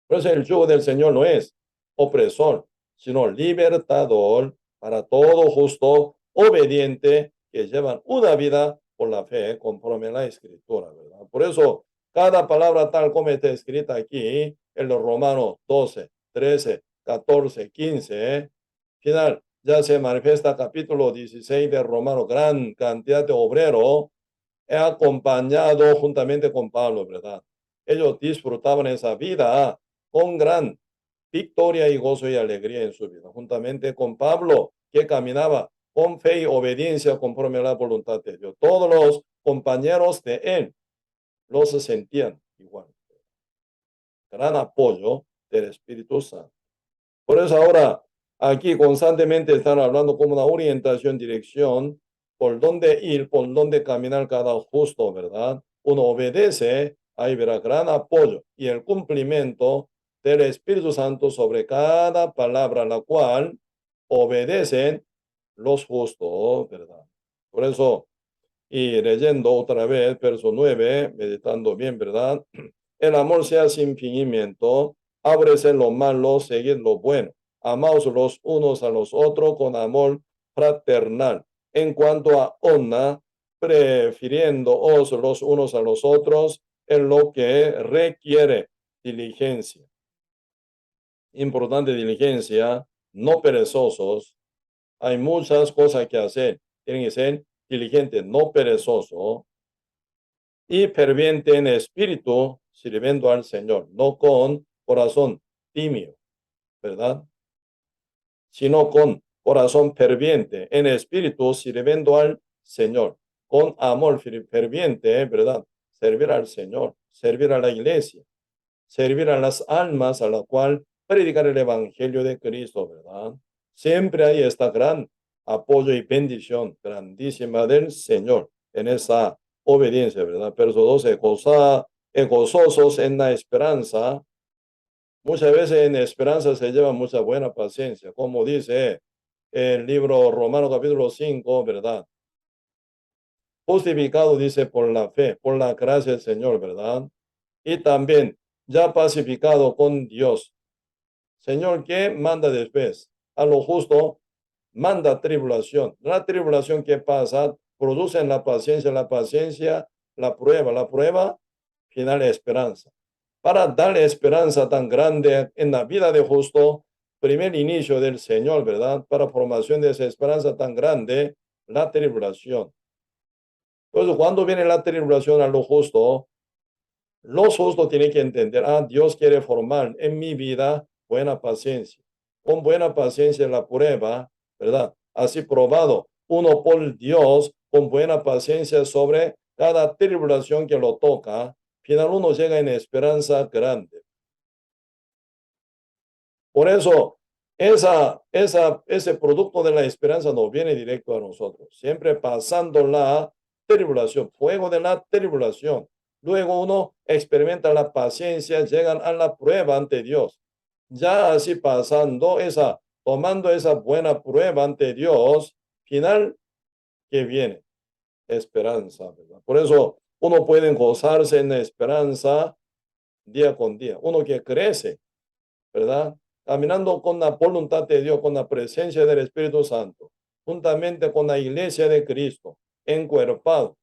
Por eso el yugo del Señor no es opresor, sino libertador para todo justo, obediente, que llevan una vida por la fe conforme a la Escritura, ¿verdad? Por eso, cada palabra tal como está escrita aquí en los Romanos 12, 13, 14, 15, final, ya se manifiesta capítulo 16 de Romanos, gran cantidad de obreros he acompañado juntamente con Pablo, ¿verdad? Ellos disfrutaban esa vida con gran victoria y gozo y alegría en su vida, juntamente con Pablo, que caminaba con fe y obediencia conforme a la voluntad de Dios. Todos los compañeros de él los sentían igual. Gran apoyo del Espíritu Santo. Por eso ahora aquí constantemente están hablando como una orientación, dirección, por dónde ir, por dónde caminar cada justo, ¿verdad? Uno obedece, ahí verá gran apoyo y el cumplimiento del Espíritu Santo sobre cada palabra, la cual obedecen los justos, ¿verdad? Por eso, y leyendo otra vez, verso 9, meditando bien, ¿verdad? El amor sea sin fingimiento, ábrese lo malo, seguid lo bueno. Amaos los unos a los otros con amor fraternal. En cuanto a honra, prefiriéndoos los unos a los otros en lo que requiere diligencia. Importante diligencia, no perezosos. Hay muchas cosas que hacer. Tienen que ser diligentes, no perezosos y ferviente en espíritu, sirviendo al Señor, no con corazón tímido, ¿verdad? Sino con corazón ferviente, en espíritu, sirviendo al Señor, con amor ferviente, ¿verdad? Servir al Señor, servir a la iglesia, servir a las almas a la cual predicar el evangelio de Cristo, ¿verdad? Siempre hay esta gran apoyo y bendición grandísima del Señor en esa obediencia, ¿verdad? Verso 12, gozosos en la esperanza. Muchas veces en esperanza se lleva mucha buena paciencia, como dice el libro Romano capítulo 5, ¿verdad? Justificado, dice, por la fe, por la gracia del Señor, ¿verdad? Y también ya pacificado con Dios. Señor, ¿qué manda después? A lo justo manda tribulación. La tribulación que pasa produce en la paciencia, la prueba, final esperanza. Para darle esperanza tan grande en la vida de justo, primer inicio del Señor, ¿verdad? Para formación de esa esperanza tan grande, la tribulación. Entonces, cuando viene la tribulación a lo justo, los justos tienen que entender, Dios quiere formar en mi vida buena paciencia. Con buena paciencia la prueba, ¿verdad? Así probado uno por Dios, con buena paciencia sobre cada tribulación que lo toca, final uno llega en esperanza grande. Por eso, ese producto de la esperanza no viene directo a nosotros, siempre pasando la tribulación, fuego de la tribulación. Luego uno experimenta la paciencia, llegan a la prueba ante Dios. Ya así tomando esa buena prueba ante Dios, final que viene, esperanza, ¿verdad? Por eso uno puede gozarse en la esperanza día con día. Uno que crece, ¿verdad? Caminando con la voluntad de Dios, con la presencia del Espíritu Santo, juntamente con la iglesia de Cristo, encuerpado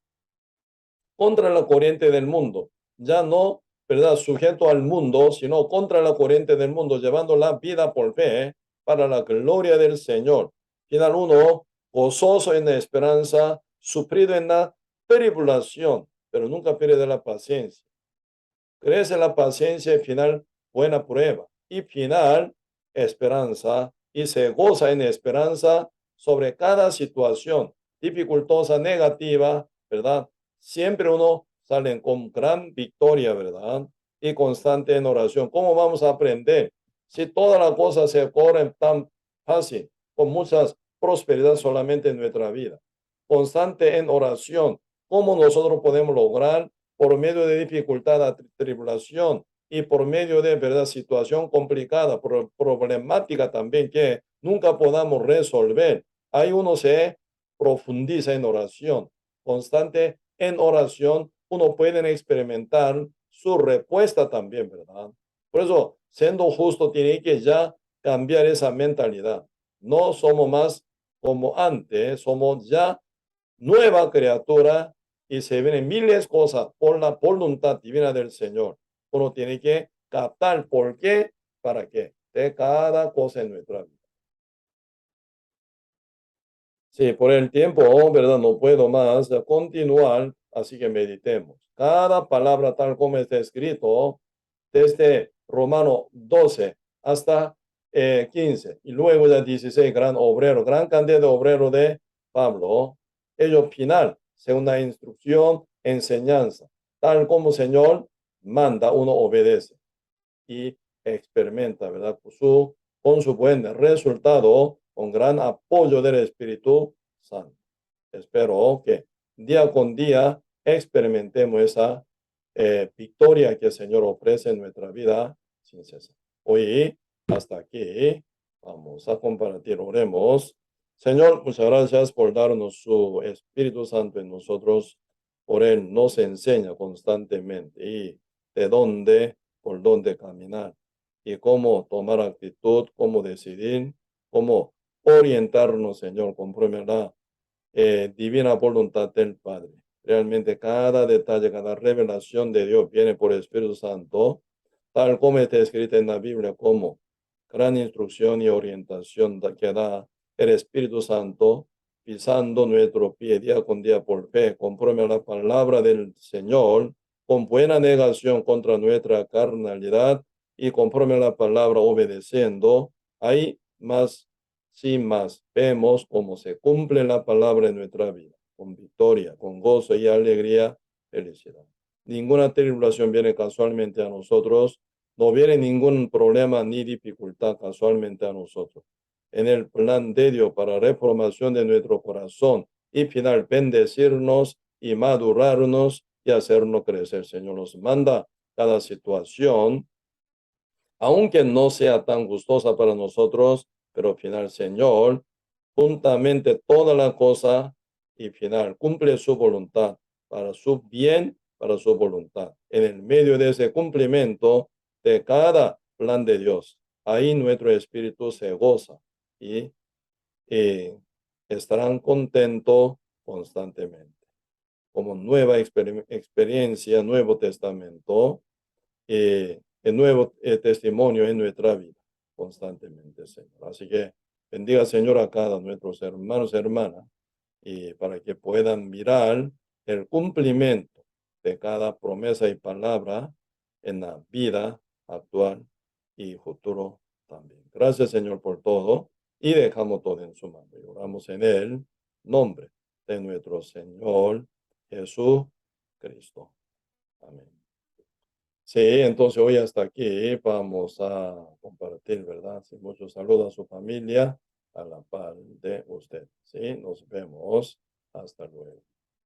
contra la corriente del mundo, ya no, ¿verdad? Sujeto al mundo, sino contra la corriente del mundo, llevando la vida por fe para la gloria del Señor. Final uno, gozoso en la esperanza, sufrido en la tribulación, pero nunca pierde la paciencia. Crece la paciencia y final buena prueba. Y final esperanza. Y se goza en esperanza sobre cada situación dificultosa, negativa, ¿verdad? Siempre uno sale con gran victoria, ¿verdad? Y constante en oración. ¿Cómo vamos a aprender? Si todas las cosas se corren tan fácil, con muchas prosperidad solamente en nuestra vida. Constante en oración. ¿Cómo nosotros podemos lograr por medio de dificultad, tribulación y por medio de verdad situación complicada, problemática también que nunca podamos resolver? Ahí uno se profundiza en oración, constante en oración, uno puede experimentar su respuesta también, ¿verdad? Por eso, siendo justo, tiene que ya cambiar esa mentalidad. No somos más como antes, somos ya nueva criatura y se vienen miles de cosas por la voluntad divina del Señor. Uno tiene que captar por qué, para qué, de cada cosa en nuestra vida. Sí, por el tiempo, ¿verdad? No puedo más continuar, así que meditemos. Cada palabra tal como está escrito, desde Romano 12 hasta 15, y luego ya 16, gran obrero, gran cantidad de obrero de Pablo. Ello final, segunda instrucción, enseñanza. Tal como Señor manda, uno obedece y experimenta, ¿verdad? Con su buen resultado, con gran apoyo del Espíritu Santo. Espero que día con día experimentemos esa victoria que el Señor ofrece en nuestra vida sin cesar. Hoy, hasta aquí, vamos a compartir, oremos. Señor, muchas gracias por darnos su Espíritu Santo en nosotros. Por Él nos enseña constantemente y de dónde, por dónde caminar y cómo tomar actitud, cómo decidir, cómo orientarnos, Señor, conforme a la divina voluntad del Padre. Realmente cada detalle, cada revelación de Dios viene por el Espíritu Santo, tal como está escrito en la Biblia, como gran instrucción y orientación que da el Espíritu Santo, pisando nuestro pie día con día por fe, conforme a la palabra del Señor, con buena negación contra nuestra carnalidad y conforme a la palabra obedeciendo. Hay más sí más vemos cómo se cumple la palabra en nuestra vida, con victoria, con gozo y alegría, felicidad. Ninguna tribulación viene casualmente a nosotros, no viene ningún problema ni dificultad casualmente a nosotros. En el plan de Dios para reformación de nuestro corazón y final bendecirnos y madurarnos y hacernos crecer. Señor nos manda cada situación, aunque no sea tan gustosa para nosotros, pero al final, Señor, juntamente toda la cosa y final cumple su voluntad para su bien, para su voluntad. En el medio de ese cumplimiento de cada plan de Dios, ahí nuestro espíritu se goza y estarán contentos constantemente. Como nueva experiencia, Nuevo Testamento, el nuevo testimonio en nuestra vida constantemente, Señor. Así que bendiga, Señor, a cada nuestros hermanos y hermanas, y para que puedan mirar el cumplimiento de cada promesa y palabra en la vida actual y futuro también. Gracias, Señor, por todo, y dejamos todo en su mano. Y oramos en el nombre de nuestro Señor Jesucristo. Amén. Sí, entonces hoy hasta aquí vamos a compartir, ¿verdad? Sí, muchos saludos a su familia, a la par de usted. Sí, nos vemos. Hasta luego.